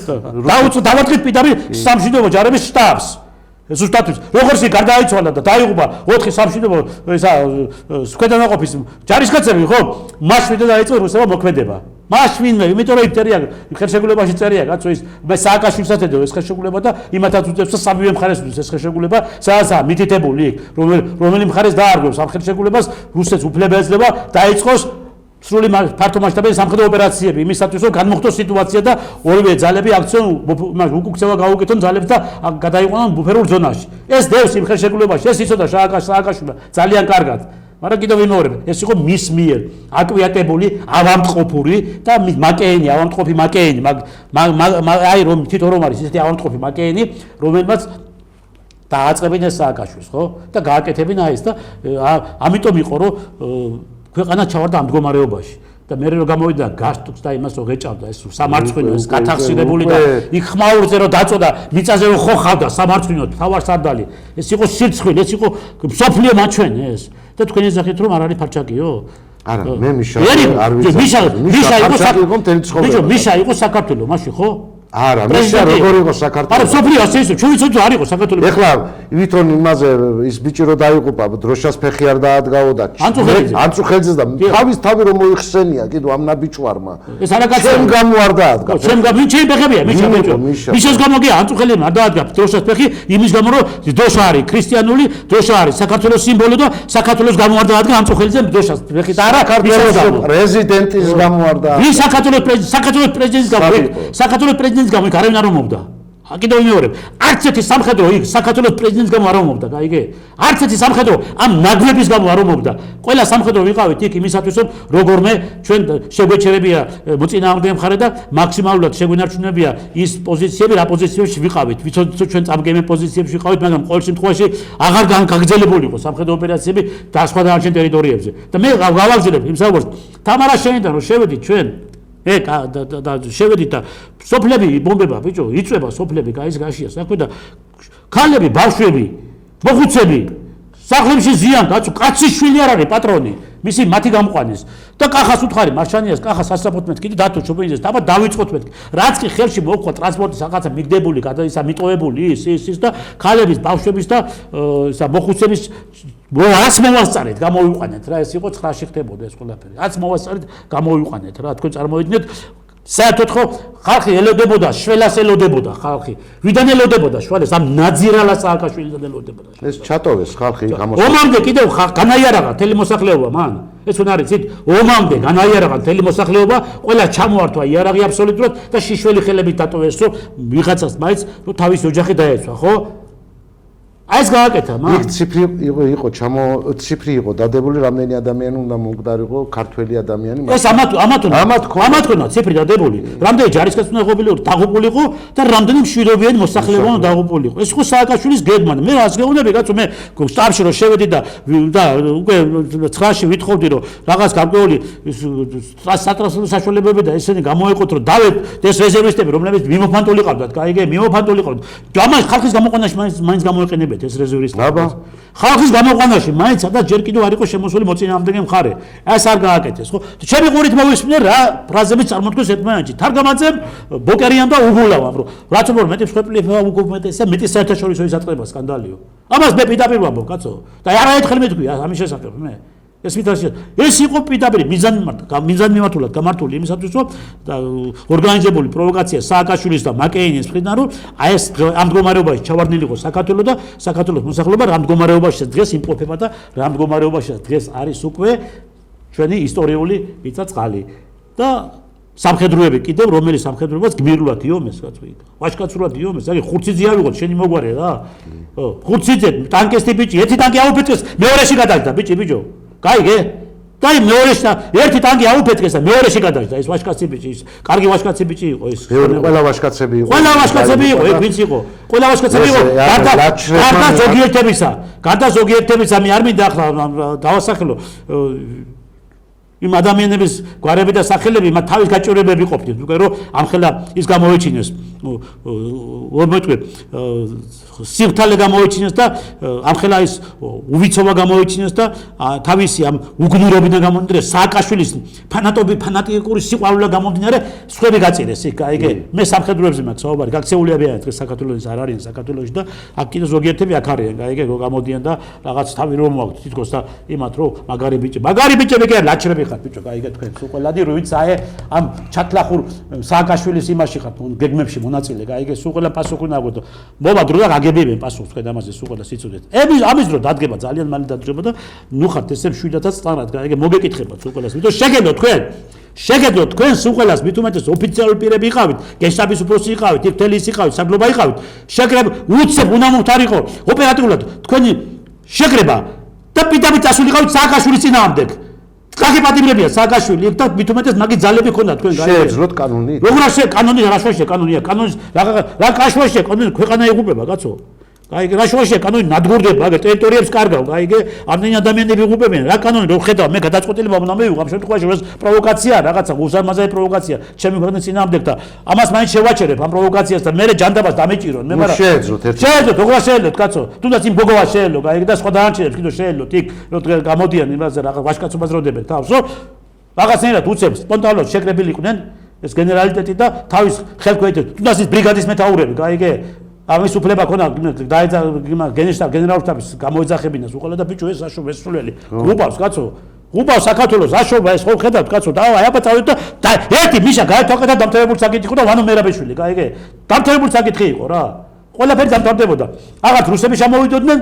დავაწყეთ პირდაპირ სამშვიდობო ჯარების შტაბს ზუსტად როგორც ის გარდაიცვალა და დაიღუპა 4 სამშვიდობო სქვედანაყოფის ჯარისკაცები ხო მაშინ დაიწყო რუსებმა მოქმედება მაშინვე იმიტომ რომ წერია ხელშეკრულებაში წერია კაცო ის მე სააკაშვილსაც ედო ეს ხელშეკრულება და იმათაც უწევს სამივე მხარეს უწევს ეს ხელშეკრულება სადაც მითითებული რომელი მხარეს დაარღვევს ამ ხელშეკრულებას რუსეთს უფლება ეძლევა დაიწყოს სრული ფართომასშტაბიანი სამხედრო ოპერაციები იმისათვის რომ განმოხტოს სიტუაცია და ორივე ძალები აქციონ უკუქცევა გაუკეთონ ძალებს და გადაიყვანონ ბუფერულ ზონაში ეს დევს იმ ხელშეკრულებაში ეს იცოდა სააკაშვილმა ძალიან კარგად მაგრამ კიდევ ვიმეორებ ეს იყო მის მიერ აკვიატებული ავამტყოფური და მაკეენი ავამტყოფი მაკეენი აი რომ თვითონ რომ არის ესეთი ავამტყოფი მაკეენი რომელმაც დააწყებინეს სააკაშვილს ხო და გააკეთებინა ეს და ამიტომ იყო რომ ქვეყანა ჩავარდა ამ მდგომარეობაში და მე რო გამოვიდა გასტუქს და იმას რო გეჭავდა ეს სამარცხინო ეს გათახსინებული და იქ ხმაურზე რო დაწოდა მიწაზე რო ხოხავდა სამარცხინო თავარსარდალი ეს იყო სირცხვილი ეს იყო მსოფლიო მაჩვენე ეს და თქვენ ეძახით რომ არ არის ფარჩაკიო არა მე მიშა იყო საქართველო მაშინ ხო არა მიშა როგორ იყო საქართველო არა სოფლიო ასე ისო ჩვენ ვიცით რომ არ იყო საქართველო ეხლა ვითონ იმაზე ის ბიჭი რო დაიღუპა დროშას ფეხი არ დაადგაო და ანწუხელიძეს და თავი რომ მოიხსენია კიდო ამ ნაბიჭვარმა ეს არაკაცი ჩემ გამო არ დაადგა ჩემ გამო ჩემ ფეხებია მიშას გამო კი ანწუხელიძე არ დაადგა დროშას ფეხი იმის გამო რომ დროშა არის ქრისტიანული დროშა არის საქართველოს სიმბოლო და საქართველოს გამო არ დაადგა ანწუხელიძე დროშას ფეხი და არა საქართველოს პრეზიდენტის გამო არ დაადგა საქართველოს პრეზიდენტის გამო პრეზიდენტის გამო იქ არავინ არ ომობდა. კიდევ მეორე, არც ერთი სამხედრო იქ საქართველოს პრეზიდენტის გამო არ ომობდა, გაიგე? არც ერთი სამხედრო ამ ნაგლების გამო არ ომობდა. ყველა სამხედრო ვიყავით იქ იმისათვის, რომ როგორმე ჩვენ შეგვეჩერებია მოწინააღმდეგე მხარე და მაქსიმალურად შეგვინარჩუნებია ის პოზიციები, რა პოზიციებში ვიყავით. ვიცოდით, ჩვენ წამგემი პოზიციებში ვიყავით, მაგრამ ყოველ შემთხვევაში აღარ გაგრძელებული იყო სამხედრო ოპერაციები და სხვა დანარჩენ ტერიტორიებზე. და მე გავაგზავნებ იმ საუბარს. თამარა შეინდა რომ შევედით ჩვენ და შევედით და სოფლები ბომბება ბიჭო იწვება სოფლები გაის გაშია საქმე და ქალები ბავშვები მოხუცები სახლებში ზიან კაცის შვილი არ არის პატრონი მისი მათი გამყვანის და კახას უთხარი მარშანიას კახას სასწრაფოდ მეთქი და დათო ჩუბინიძეს და დავიწყოთ მეთქი რაც კი ხელში მოხდა ტრანსპორტის რაღაცა მიგდებული ისა მიტოვებული ის და ქალების ბავშვების და ისა მოხუცების რაც მოვასწარეთ გამოვიყვანეთ რა ეს იყო 9-ში ხდებოდა ეს ყველაფერი რაც მოვასწარეთ გამოვიყვანეთ რა თქვენ წარმოვიდგინეთ საერთოდ ხო ხალხი ელოდებოდა შველას ელოდებოდა ხალხი ვიდან ელოდებოდა შველას ამ ნაძირალა სააკაშვილიდან ელოდებოდა ეს ჩატოვეს ხალხი გამოსა ომამდე კიდევ განაიარაღა მთელი მოსახლეობა მან ეს უნდა არის ცით ომამდე განაიარაღა მთელი მოსახლეობა ყველა ჩამოართვა იარაღი აბსოლუტურად და შიშველი ხელებით დატოვეს რომ ვიღაცას მაინც რომ თავის ოჯახი დაეცვა ხო აი ეს გააკეთა მან იქ ციფრი იყო დადებული რამდენი ადამიანი უნდა მომკვდარიყო ქართველი ადამიანი ეს ამათ ქონა ციფრი დადებული რამდენი ჯარისკაცი უნდა ყოფილიყო დაღუპულიყო და რამდენი მშვიდობიანი მოსახლეობა უნდა დაღუპულიყო ეს იყო სააკაშვილის გეგმა მე რას გეუბნები კაცო მე შტაბში რომ შევედი და უკვე 9-ში ვითხოვდი რომ რაღაც გარკვეული სატრანსპორტო საშუალებები და ესენი გამოეყოთ რომ დავეთ ეს რეზერვისტები რომლებიც მიმოფანტული ყავდათ გაიგე მიმოფანტული ყავდათ ამას ხალხის გამოყენაში მაინც გამოეყენებათ ეს რეზერვისტები ხალხის გამოყენაში მაინც და ჯერ კიდევ არ იყო შემოსული მოწინააღმდეგე მხარე ეს არ გააკეთეს ხო ჩემი ყურით მოვისმინე რა ფრაზები წარმოთქვეს ერთმანეთში თარგამაძემ ბოკერიან და უგულავამ რომ რაც უფრო მეტი მსხვერპლი უკუპროტესია მეტი საერთაშორისო ისაწყება სკანდალიო ამას მე პირდაპირ ვამბობ კაცო და არაერთხელ მეთქვია ამის შესახებ მე ეს ვითარია ეს იყო პირდაპირ მიზანმიმართულად გამართული იმისათვის რომ ორგანიზებული პროვოკაცია სააკაშვილის და მაკეინის მხრიდან რომ აი ეს ამ მდგომარეობაში ჩავარდნილიყო საქართველოს და საქართველოს მოსახლეობა რამ მდგომარეობაში დღეს იმყოფება და რამ მდგომარეობაში დღეს არის უკვე ჩვენი ისტორიული მიწა-წყალი და სამხედროები კიდევ რომელიც სამხედროებას გმირულად იომეს კაცო იქ ვაჟკაცურად იომეს აი ხურციძე ავიღოთ შენი მოგვარე რა ხურციძე ტანკისტი ბიჭი ერთი ტანკი აუფეთქეს მეორეში გადაჭდა ბიჭო გაიგე? და მეორეში ერთი ტანკი აუფეთქეს და მეორეში გადაჭდა ეს ვაჟკაცი ბიჭი ის კარგი ვაჟკაცი ბიჭი იყო ეს ყველა ვაჟკაცები იყო ეს ვინც იყო ყველა ვაჟკაცები იყო გარდა ზოგიერთებისა მე არ მინდა ახლა დავასახელო იმ ადამიანების გვარები და სახელები მათ თავის გაჭირვებები ყოფილით უკვე რომ ამხელა ის გამოიჩინეს ორმოიტყვი სივრთალე გამოიჩინეს და ამხელა ის უვიცოვა გამოიჩინეს და თავისი ამ უგნურობიდან გამომდინარე სააკაშვილის ფანატიკური სიყვარულა გამომდინარე სხვები გაწირეს იქ აიგე მე სამხედროებზე მაქვს საუბარი გაქცეულიებიან დღეს საქართველოს არ არიან საქართველოში და აქ კიდე ზოგიერთები აქ არიან აიგე გამოდიან და რაღაც თავი რომ მოაქვს თითქოს და იმათ რომ მაგარი ბიჭები კი არ ლაჩრები ხართ ბიჭო გაიგე თქვენ სულ ყველადი როიც აი ამ ჩათლახურ სააკაშვილის იმაში ხართ გეგმებში მონაწილე გაიგე სულ ყველა პასუხი უნდა გქონდეთ მოვა დრო და გაგებებენ პასუხს თქვენ ამაზე სულ ყველა სიცოდეთ ამის დრო დადგება ძალიან მალე დადგება და ნუ ხართ ესე მშვიდათაც წარად გაიგე მოგეკითხებათ სულ ყველას იმიტომ შეგედოთ თქვენ სულ ყველას მით უმეტეს ოფიციალური პირები იყავით გენშტაბის უფროსი იყავით იქ თელის იყავით საგლობა იყავით შეგრება უცებ უნდა მომთარიყო ოპერატიულად თქვენი შეგრება და პირდაპირ წასულიყავით სააკაშვილის წინააღმდეგ კახი პატიმრებია სააკაშვილი იქ და მით უმეტეს მაგის ძალები ქონდა თქვენ გაიგე შეეძლოთ კანონი როგორ კანონი რა შუაშია კანონია კანონის რა კაშუაშია კანონი ქვეყანა იღუპება კაცო გაიგე რა შუაშია კანონი ნადგურდება აგერ ტერიტორიებს კარგავ გაიგე ამდენი ადამიანები იღუპებიან რა კანონი რო ხედავ მე გადაწყვეტილება უნდა მივიღო ამ შემთხვევაში ეს პროვოკაცია რაღაცა უსამაზარი პროვოკაცია ჩემი ქვეყნის წინააღმდეგ და ამას მაინც შევაჩერებ ამ პროვოკაციას და მე ჯანდაბას დამეჭირონ მე მაგრამ შეეძლოთ როგორ შეეძლოთ კაცო თუნდაც იმ ბოგოვა შეეძლო გაიგე და სხვა დანარჩენებს კიდევ შეეძლოთ იქ რო გამოდიან იმაზე რაღაც ვაჟკაცობას როდებენ თავს რომ რაღაცნაირად უცებ სპონტანურად შეკრებილი იყვნენ ეს გენერალიტეტი და თავის ხელქვეითად თუნდაც ის ბრიგადის მეთაურები გაიგე ამის უფლება ქონა გენერალ-შტაბის გენერალ-შტაბის გამოეძახებინას უყოლა და ბიჭო ეს საშობ ეს სულელი გუბავს კაცო გუბავს საქართველოს აშობა ეს ხო ხედავთ კაცო და აი აბა წავიდეთ და ერთი მიშა გაეთვალა და დამთავრებული საკითხი იყო და ვანო მერაბეშვილი გაიგე დამთავრებული საკითხი იყო რა ყველაფერი დამთავრდებოდა აღარც რუსები შემოვიდოდნენ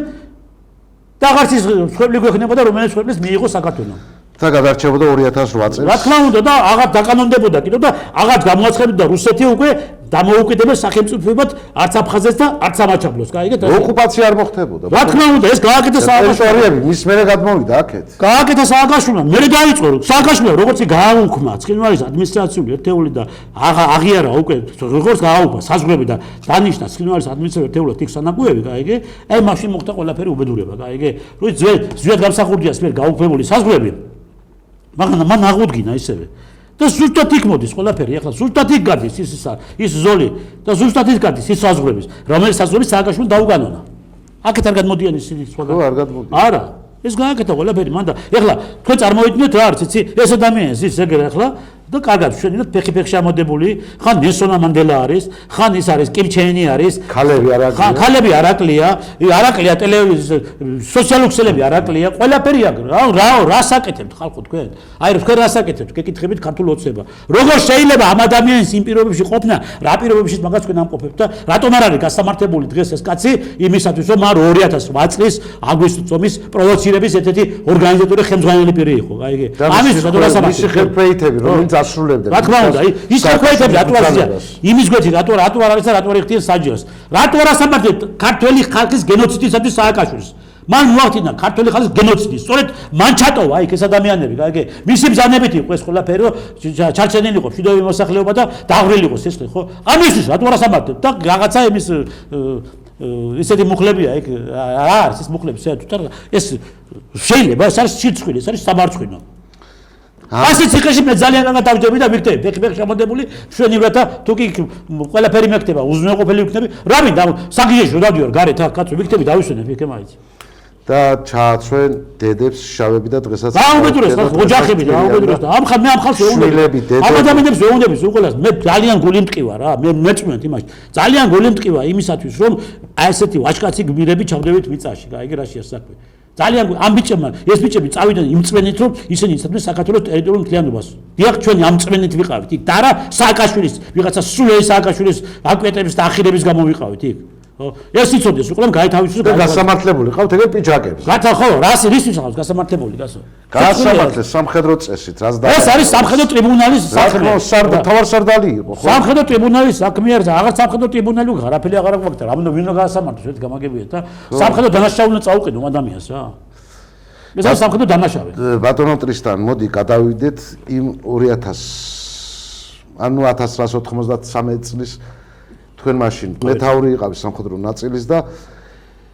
და აღარც ის სხვები გვექნებოდა რომელიც სხვებს მიიღო საქართველოს და გადარჩებოდა 2008 წელს. რა თქმა უნდა და აღარ დაკანონდებოდა კიდევ და აღარ გამოაცხადებდა რუსეთი უკვე დამოუკიდებელ სახელმწიფოებად არც აფხაზეთს და არც სამაჩაბლოს. გაიგეთ? ოკუპაცია არ მოხდებოდა. რა თქმა უნდა ეს გააკეთა ტერიტორიები მის მერე გადმოვიდა აქეთ. გააკეთა სააკაშვილმა, მე დაიწყო სააკაშვილმა როგორც გააუქმა ცხინვალის ადმინისტრაციული ერთეული და აღიარა უკვე როგორც გააუქმა საზღვრები და დანიშნა ცხინვალის ადმინისტრაციული ერთეულად იქ სანაკუები, გაიგე? აი მაშინ მოხდა ყველაფერი უბედურება, გაიგე? როი ზვიად გამსახურდია სპერ გაუქმებული საზღვრები. მაგრამ მან აღუდგინა ისევე. და ზუსტად იქ მოდის ყველაფერი, ახლა ზუსტად იქ გადის ის ზოლი და ზუსტად იქ გადის ის საზღვრების, რომელიც საზღვრების სააკაშვილმა დაუგანონა. აქეთ არ გადმოდიან ისინი სხვა. ხო, არ გადმოდიან. არა, ეს გააკეთა ყველაფერი მან და ეხლა თქვენ წარმოვიდგინეთ რა არის, იცი, ეს ადამიანს ის ეგრე ახლა და კარგად შენით ფეხი-ფეხში ამოდებული, ხან ნელსონ მანდელა არის, ხან ის არის კიმ ჩენი არის, ქალები არაკლია. ხან ქალები არაკლია, არაკლია ტელევიზია, სოციალური ქსელები არაკლია, ყველაფერი რა საკეთებთ ხალხო თქვენ? აი თქვენ რა საკეთებთ? გეკითხებით ქართულ ოცნება. როგორ შეიძლება ამ ადამიანის იმ პირობებში ყოფნა, რა პირობებშიც მაგას თქვენ ამყოფებთ და რატომ არ არის გასამართებული დღეს ეს კაცი იმისათვის რომ არ 2008 წლის აგვისტოს წომის პროვოცირების ერთ-ერთი ორგანიზატორი ხელმძღვანელი პირი იყო, გაიგე? ამის მისი ხელფეითები რომელიც ასრულებდა. რა თქმა უნდა, ის ხელფეითები რატო არია? იმის გვერდით რატო არ არის და რატო არ იხდიან საჯელოს? რატო არ ასამართლეთ ქართველი ხალხის გენოციდისათვის სააკაშვილს? მან მოახდინა ქართველი ხალხის გენოციდი. სწორედ მან ჩატოვა იქ ეს ადამიანები, გაიგე? მისი ბრძანებით იყო ეს ყველაფერი, რომ ჩარჩენილი იყო მშვიდობიანი მოსახლეობა და დაღვრილი იყო სისხლი, ხო? ამისთვის რატო არ ასამართლეთ? და რაღაცა იმის ისეთი მუხლებია იქ რა არის ეს მუხლები საერთოდ ეს შეიძლება ეს არის სიცხვილი, ეს არის სამარცხვინო. ასე ციხეში მე ძალიან კარგად დავჯდები და ვიქნები ფეხი-ფეხი შემოდებული ჩვენივრათა თუ კი ყველაფერი მეკდება უზრუნველყოფილი ვიქნები რა მინდა საგიეში რომ დავდივარ გარეთ აქ კაცო ვიქნები დავისვენებ იქ მაინც და ჩააცვენ დედებს შავები და დღესაც აუბედურეს ოჯახები და აუბედურეს და ამ ხალხს ეუბნები ამ ადამიანებს ეუბნები უყოლას მე ძალიან გული მტკივა რა მე მეწმენთ იმაში ძალიან გული მტკივა იმისათვის რომ აი ესეთი ვაჟკაცი გმირები ჩავდებით მიწაში გაიგე რაშია საქმე ძალიან ამ ბიჭებმა ეს ბიჭები წავიდნენ იმწმენით რომ ისინი იცოდნენ საქართველოს ტერიტორიულ მთლიანობას. დიახ ჩვენი ამწმენით ვიყავით იქ და არა სააკაშვილის ვიღაცა სულელი სააკაშვილის აკვეტების და ახირების გამო ვიყავით იქ. ხო? ეს იცოდეს უყურებ გაითავისუფლეს და გასამართლებული ყავთ ეგრე პიჯაკებს. გათა ხო რისთვის ყავს გასამართლებული გასო? გასამართლეს სამხედრო წესით რაც და ეს არის სამხედრო ტრიბუნალის საქმე. თავარსარდალი იყო ხო? სამხედრო ტრიბუნალის საქმე არის აღარ სამხედრო ტრიბუნალი ვიღარ არაფერი აღარ აქვს და რამოდენო ვინო გასამართლოს ეს გამაგებიეთ და სამხედრო დანაშაული უნდა წაუყენო ადამიანს რა. ეს არის სამხედრო დანაშაული. ბატონო ტრისტან, მოდი გადავიდეთ იმ 1993 წლის თქვენ მაშინ მეთაური იყავი სამხედრო ნაწილის და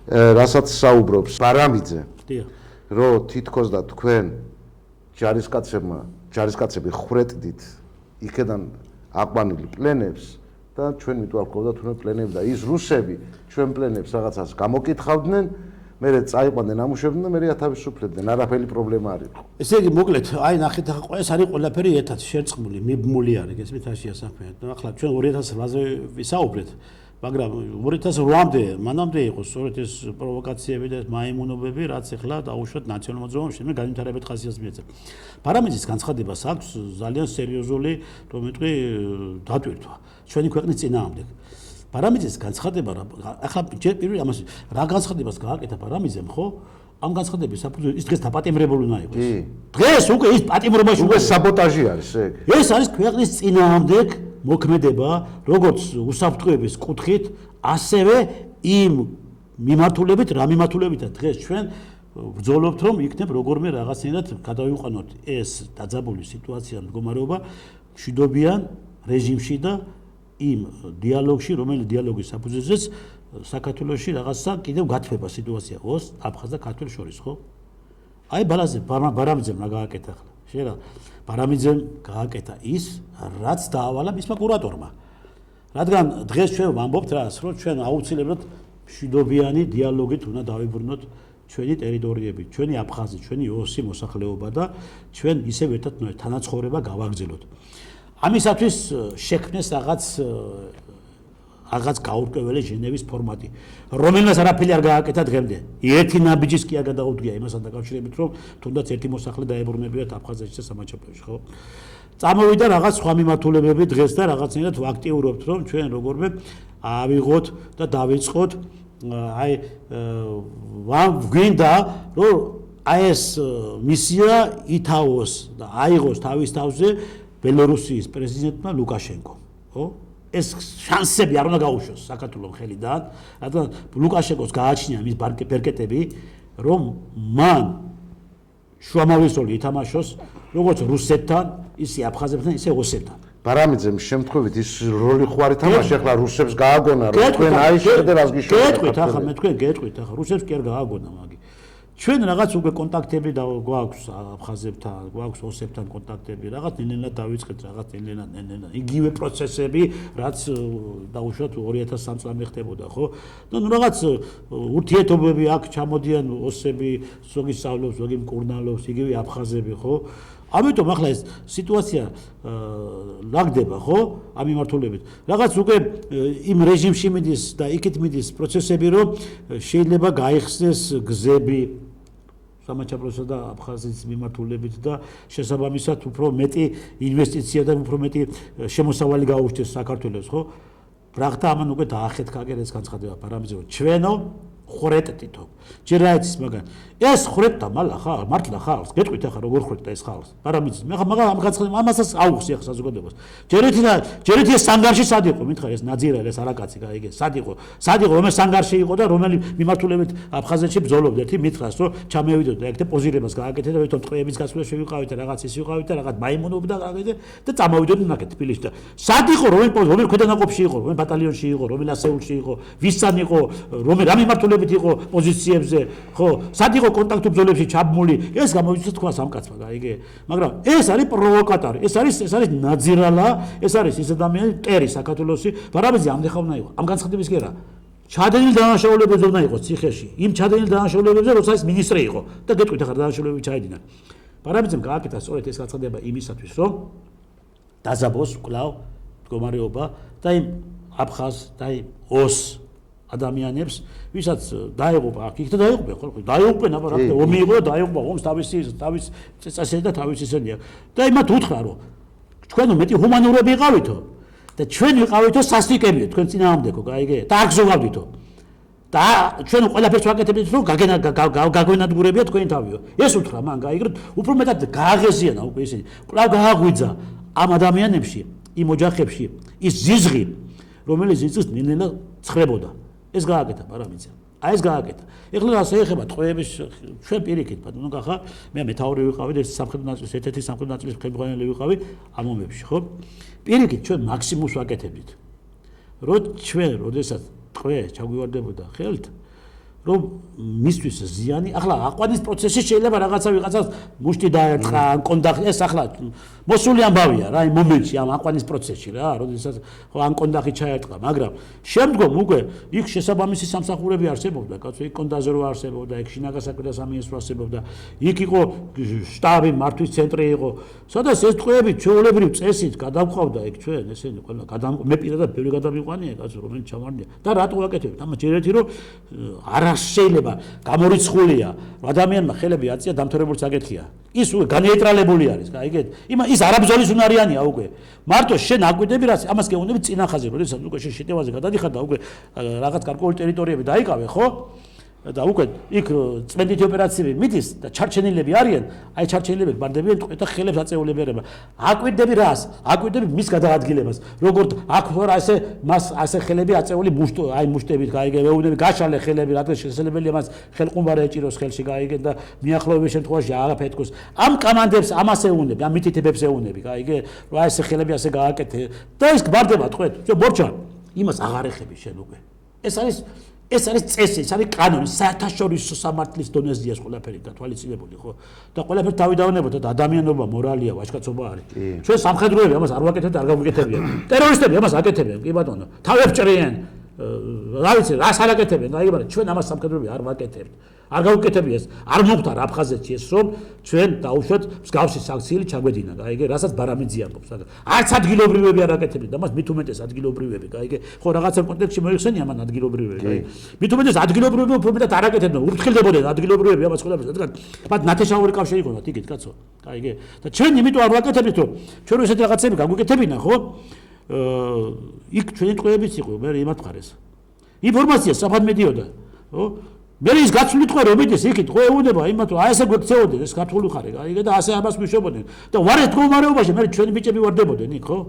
რასაც საუბრობს ბარამიძე. დიახ. რომ თითქოს და თქვენ ჯარისკაცები ხვრეტდით იქედან აყვანილი პლენებს და ჩვენ მიტვალყავდა თუნდაც პლენები და ის რუსები ჩვენ პლენებს რაღაცას გამოკითხავდნენ მერე წაიყვანდნენ ამუშავებდნენ და მერე ათავისუფლებდნენ არაფერი პრობლემა არ იყო. ესე იგი მოკლედ აი ნახეთ ახლა ეს არის ყველაფერი ერთად შერწყმული მიბმული არის გესმით აშია საქმე. ახლა ჩვენ 2008-ზე ვისაუბრეთ მაგრამ 2008-მდე მანამდე იყო სწორედ ეს პროვოკაციები და მაიმუნობები რაც ახლა დაუშვათ ნაციონალურ მოძრაობაში მე განვითარებად ხასიათს მიეწევ. პარამედის განცხადებას აქვს ძალიან სერიოზული რომ იტყვი დატვირთვა ჩვენი ქვეყნის წინააღმდეგ. პარამედის განცხადება ახლა ჯერ პირველი ამას რა განცხადებას გააკეთა პარამიზემ ხო? ამ განცხადების საფუძველი ის დღეს დაპატიმრებული უნდა იყოს. დღეს უკვე ის პატიმრობაში უკვე საბოტაჟი არის ეგ. ეს არის ქვეყნის წინააღმდეგ მოქმედება, როგორც უსაფრთხოების კუთხით, ასევე იმ მიმართულებით, რა მიმართულებითაც დღეს ჩვენ ვბრძოლობთ, რომ იქნებ როგორმე რაღაცნაირად გადავიყვანოთ ეს დაძაბული სიტუაცია მდგომარეობა მშვიდობიან რეჟიმში და იმ დიალოგში, რომელიც დიალოგის საფუძველზეც საქართველოში რაღაცა კიდევ გათვება სიტუაცია ოს აფხაზ და ქართველ შორის, ხო? აი ბალაზე ბარამიძემ რა გააკეთა ახლა. შეიძლება პარამიძემ გააკეთა ის, რაც დაავალა მისმა კურატორმა. რადგან დღეს ჩვენ ვამბობთ რას, რომ ჩვენ აუცილებლად მშვიდობიანი დიალოგით უნდა დავიბრუნოთ ჩვენი ტერიტორიები, ჩვენი აფხაზი, ჩვენი ოსი მოსახლეობა და ჩვენ ისევ ერთად თანაცხოვრება გავაგრძელოთ. ამისათვის შექმნეს რაღაც გაურკვეველი ჟენევის ფორმატი, რომელსაც არაფერი არ გააკეთა დღემდე. ერთი ნაბიჯის კი არ გადაუდგია იმასთან დაკავშირებით, რომ თუნდაც ერთი მოსახლე დაებრუნებიათ აფხაზეთში და სამაჩაბლოში, ხო? წამოვიდა რაღაც სხვა მიმართულებები დღეს და რაღაცნაირად ვაქტიურობთ, რომ ჩვენ როგორმე ავიღოთ და დავიწყოთ აი გვინდა რომ აი ეს მისია ითავოს და აიღოს თავის თავზე ბელორუსიის პრეზიდენტმა ლუკაშენკომ, ხო? ეს შანსები არ უნდა გაუშვოს საქართველოს ხელიდან, რადგან ლუკაშენკოს გააჩნია მის ბერკეტები, რომ მან შუამავლისროლი ითამაშოს როგორც რუსეთთან, ისე აფხაზებთან, ისე ოსეთთან. ბარამიძემ შემთხვევით ის როლი ხوار ითამაშა, ახლა რუსებს გააგონა, რომ თქვენ აიშლეთ და რას გიშურეთ. გეტყვით ახლა მე თქვენ გეტყვით ახლა რუსებს კი არ გააგონა მაგი. ჩვენ რაღაც უკვე კონტაქტები და გვაქვს აფხაზებთან, გვაქვს ოსებთან კონტაქტები, რაღაც ნენენად დავიწყეთ, რაღაც ნენენად. იგივე პროცესები, რაც დაუშვათ 2003 წლამდე ხდებოდა, ხო? და ნუ რაღაც ურთიერთობები აქ ჩამოდიან ოსები, ზოგი სწავლობს, ზოგი მკურნალობს, იგივე აფხაზები, ხო? ამიტომ ახლა ეს სიტუაცია ლაგდება, ხო? ამ მიმართულებით. რაღაც უკვე იმ რეჟიმში მიდის და იქით მიდის პროცესები, რომ შეიძლება გაიხსნეს გზები სამაჩაბლოსა და აფხაზეთის მიმართულებით და შესაბამისად უფრო მეტი ინვესტიცია და უფრო მეტი შემოსავალი გაუჩნდეს საქართველოს, ხო? ბრახთა ამან უკვე დაახეთქა ეს განცხადება ბარამიძე, ჩვენო ხრეტტითო. ჯერ აიცის მაგან. ეს ხრეტტა მართლა ხალხს, გეტყვით ახლა როგორ ხრეტტა ეს ხალხს. ბარამიძე, მე მაგა ამ განცხადება ამასაც აუხსი ახლა საზოგადოებას. ჯერ ერთი ეს სანგარში სად იყო, მითხარ ეს ნაძირა ეს არაკაცი, გაიგე, სად იყო, რომელ სანგარში იყო და რომელი მიმართულებით აფხაზეთში ბრძოლობდა, ერთი მითხრას, რომ ჩამევიდოთ და ეგეთე პოზირებას გააკეთეთ და თვითონ ტყეების გასვლა შევიყავით და რაღაც ის ვიყავით და რაღაც მაიმუნობდა გაიგე და წამოვიდოთ ნაკეთ თბილისში და სად იყო რომელ ქვედანაყოფში იყო, რომელ ბატალიონში იყო, რომელ ასეულში იყო, ვისთან იყო, რა მიმართულებით იყო პოზიციებზე, ხო? სად იყო კონტაქტურ ბრძოლებში ჩაბმული? ეს გამოვიწყდა თქვა სამკაცმა, გაიგე? მაგრამ ეს არის პროვოკატორი, ეს არის ნაძირალა, ეს არის ის ადამიანი ტერი საქართველოსი, ბარამიძე ამდეხა უნდა იყო. ამ განცხადების კი არა. ჩადენილ დანაშაულებებზე უნდა იყოს ციხეში. იმ ჩადენილ დანაშაულებებზე, როცა ის მინისტრი იყო და გეტყვით ახლა დანაშაულებები ჩაედინა. ბარამიძემ გააკეთა სწორედ ეს განცხადება იმისათვის, რომ დაზაბოს კვლავ მდგომარეობა და იმ აფხაზ და იმ ოს ადამიანებს, ვისაც დაეღუპა აქ იქ და დაეღუპა, ხო? დაეღუპენ აბა რა ომი იყო და დაეღუპა ომს თავის წესები და თავის ისენია. და იმათ უთხრა, რომ თქვენო მეტი ჰუმანურები იყავითო და ჩვენ ვიყავითო სასტიკებიო, თქვენ წინააღმდეგო, გაიგე? და აქ ზოგავდითო. და ჩვენ ყველაფერს ვაკეთებდით, რომ გაგვენადგურებია თქვენი თავიო. ეს უთხრა მან, გაიგე? უფრო მეტად გააღეზიანა უკვე ისინი. კვლავ გააღვიძა ამ ადამიანებში, იმ ოჯახებში ის ზიზღი, რომელიც ზიზღს ნენელა ცხრებოდა. ეს გააკეთა ბარამიძე. აი ეს გააკეთა. ეხლა ასე ეხება ტყვეების ჩვენ პირიქით, ბატონო კახა, მე მეთაური ვიყავი და სამხედრო ნაწილის ერთ-ერთი სამხედრო ნაწილის ხელმძღვანელი ვიყავი ამ ომებში, ხო? პირიქით ჩვენ მაქსიმუმს ვაკეთებდით. რომ ჩვენ, როდესაც ტყვე ჩაგვივარდებოდა ხელთ, რომ მისთვის ზიანი, ახლა აყვანის პროცესში შეიძლება რაღაცა ვიღაცას მუშტი დაერტყა, კონდახი, ეს ახლა მოსული ამბავია რა, იმ მომენტში ამ აყვანის პროცესში რა, როდესაც ხო ან კონდახი ჩაერტყა, მაგრამ შემდგომ უკვე იქ შესაბამისი სამსახურები არსებობდა, კაცო, იქ კონდაზე რო არსებობდა, იქ შინაგასაკვირა სამინისტრო არსებობდა, იქ იყო შტაბი, მართვის ცენტრი იყო, სადაც ეს ტყვეები ჩვეულებრივ წესით გადავყავდა იქ ჩვენ, ესენი ყველა მე პირადად ბევრი გადავიყვანია, კაცო, რომელიც ჩამარდია და რატო ვაკეთებთ? ამას ჯერ ერთი რომ არა შეიძლება გამორიცხულია ადამიანმა ხელები აწია დამთავრებულ საკითხია. ის უკვე განეიტრალებული არის, გაიგეთ? ის არაბზოლის უნარიანია უკვე. მარტო შენ აკვირდები რაც ამას გეუბნები წინახაზე, როდესაც უკვე შენ შეტევაზე გადადიხარ და უკვე რაღაც გარკვეული ტერიტორიები დაიკავე, ხო? და უკვე იქ წმენდითი ოპერაციები მიდის და ჩარჩენილები არიან, აი ჩარჩენილები ბარდებიან ტყვეთა ხელებს აწეულებერება. აკვირდები რას? აკვირდები მის გადაადგილებას. როგორც აქ ხარ ასე ხელები აწეული აი მუშტებით გაიგე, მეუბნები გაშალე ხელები, რადგან შესაძლებელია მას ხელყუმბარი ეჭიროს ხელში გაიგე და მიახლოების შემთხვევაში აღაფეთქოს. ამ კამანდებს ამას ეუნები, ამ მითითებებს ეუნები, გაიგე, რომ აი ესე ხელები ასე გააკეთე და ის გბარდება ტყვეთ. ბორჩა, იმას აღარ ეხები შენ უკვე. ეს არის წესი, ეს არის კანონი, საერთაშორისო სამართლის დონეზეა ყველაფერი გათვალისწინებული, ხო? და ყველაფერი დავიდავნებოთ და ადამიანობა, მორალია, ვაჟკაცობა არის. ჩვენ სამხედროები ამას არ ვაკეთებთ, არ გავუკეთებიან. ტერორისტები ამას აკეთებენ, კი ბატონო. თავებს ჭრიან. რა ვიცი, რას არ აკეთებენ, გაიგე, ჩვენ ამას სამხედროები არ ვაკეთებთ. არ გავუკეთებია ეს, არ მოხდა აფხაზეთში ეს, რომ ჩვენ დაუშვათ მსგავსი საქციელი ჩაგვედინა, გაიგე, რასაც ბარამიძე ამბობს. არც ადგილობრივები არ აკეთებენ და მას მით უმეტეს ადგილობრივები, გაიგე. ხო, რაღაცა კონტექსტში მოიხსენია მან ადგილობრივები, გაიგე. მით უმეტეს ადგილობრივები უფრო მეტად არ აკეთებდნენ, ურთხილდებოდნენ ადგილობრივები ამას ყველაფერს, რადგან მათ ნათეშავური კავშირი ჰქონდათ იქით, კაცო, გაიგე. და ჩვენ იმიტომ არ ვაკეთებთ, რომ ჩვენ ესეთ რაღაცები გაგვიკეთებინა, ხო? იქ ჩვენი ტყვეებიც იყო, მე იმათ მხარეს. ინფორმაცია საფრთხე მედიოდა, ხო? მე ის გაცვლით ხო რომ მიდის იქით ხო ეუნება იმათ რომ აი ესე გვექცეოდნენ ეს ქართული ხარი აი და ასე ამას მიშობოდნენ და ვარეთ მდგომარეობაში მე ჩვენი ბიჭები ვარდებოდნენ იქ ხო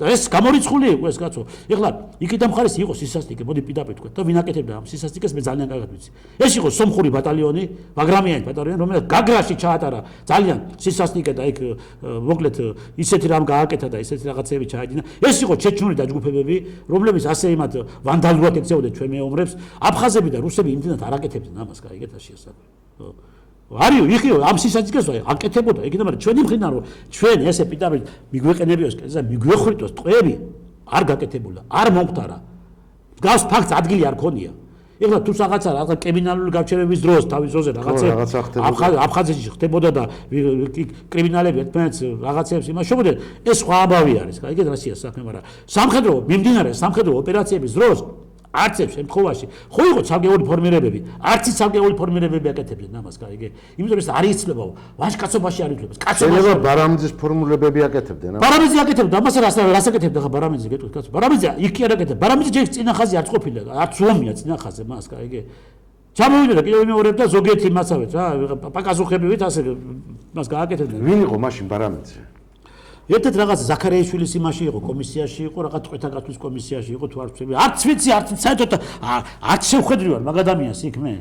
და ეს გამორიცხული იყო ეს კაცო ეხლა იქით ამ ხარეს იყო სისასტიკე მოდი პირდაპირ თქვა და ვინ აკეთებდა ამ სისასტიკეს მე ძალიან კარგად ვიცი ეს იყო სომხური ბატალიონი ბაგრამიანი ბატალიონი რომელიც გაგრაში ჩაატარა ძალიან სისასტიკე და იქ მოკლედ ისეთი რამ გააკეთა და ისეთი რაღაცები ჩაედინა ეს იყო ჩეჩნური დაჯგუფებები რომლებიც ასე იმათ ვანდალურად ექცეოდნენ ჩვენ მეომრებს აფხაზები და რუსები იმდენად არ აკეთებდნენ ამას გაიგეთ ასე ხო არიო იქიო ამ სისასტიკეს აკეთებოდა იქიდან მაგრამ ჩვენი მხრიდან რომ ჩვენ ესე პირდაპირ მიგვეყენებიოს და მიგვეხრიტოს ტყვეები არ გაკეთებულა არ მომختარა გავს ფაქტს ადგილი არ ქონია ეხლა თუ რაღაცა კრიმინალური გარჩევების დროს თავის ზოზე აფხაზეთში ხდებოდა და კრიმინალები ერთმანეთს რაღაცებს იმაშობდნენ ეს სხვა ამბავი არის გაიგეთ რასია საქმე მაგრამ სამხედრო მიმდინარე სამხედრო ოპერაციების დროს არც ერთ შემთხვევაში ხო იყო ცალკეული ფორმირებები არც ცალკეული ფორმირებები აკეთებდნენ ამას გაიგე იმიტომ რომ ეს არ იცლება ვაჟკაცობაში არ იცლება კაცობა ბარამიძის ფორმულებები აკეთებდნენ ბარამიძე აკეთებდა ამას რას აკეთებდა ხა ბარამიძე გეტყვით კაცო ბარამიძე იქ კი არ აკეთებდა ბარამიძე ჯერ წინა ხაზი არ ყოფილა არც უომია წინა ხაზე მას გაიგე ჩამოვიდა და კიდევ მეორე და ზოგიერთი მასავეთ რა პაკაზუხებივით ასე მას გააკეთებდნენ ვინ იყო მაშინ ბარამიძე ერთად რაღაც ზაქარიაშვილის იმაში იყო კომისიაში იყო რაღაც ტყვეთა გასვლის კომისიაში იყო თუ არ ვწები არც ვიცი არც საერთოდ არც შევხედრი ვარ მაგ ადამიანს იქ მე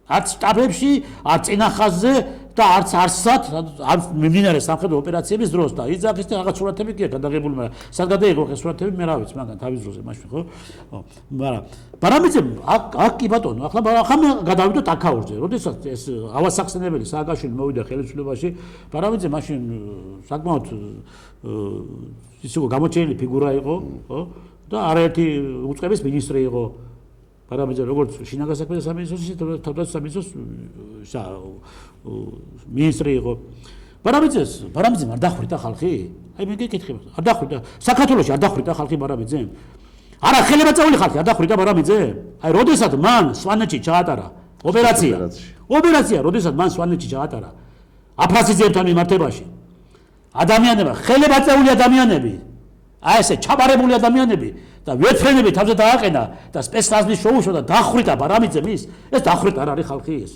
არც შტაბებში არც წინახაზზე და არც არსად არც მიმდინარე სამხედრო ოპერაციების დროს და იძახის და რაღაც სურათები კი გადაღებული მაგრამ სად გადაიღო ეს სურათები მე რა ვიცი მაგან თავის დროზე მაშინ ხო მაგრამ ბარამიძე აქ კი ბატონო ახლა მე გადავიდოთ აქაურზე როდესაც ეს ავასახსენებელი სააკაშვილი მოვიდა ხელისუფლებაში ბარამიძე მაშინ საკმაოდ ისე გამოჩენილი ფიგურა იყო ხო და არაერთი უწყების მინისტრი იყო ბარამიძე როგორც შინაგან საქმეთა სამინისტროში თავდაცვის სამინისტროს მინისტრი იყო ბარამიძემ არ დახვრიტა ხალხი აი მე გეკითხები არ დახვრიტა საქართველოში არ დახვრიტა ხალხი ბარამიძემ არა ხელებაწეული ხალხი არ დახვრიტა ბარამიძემ აი როდესაც მან სვანეთში ჩაატარა ოპერაცია როდესაც მან სვანეთში ჩაატარა აფხაზეთთან მიმართებაში ადამიანებმა ხელებაწეული ადამიანები აი ესე ჩაბარებული ადამიანები და ვეთფრენები თავზე დააყენა და სპეცსაზმის შოუშო და დახვრიტა ბარამიძემ ეს დახვრიტა არ არის ხალხი ეს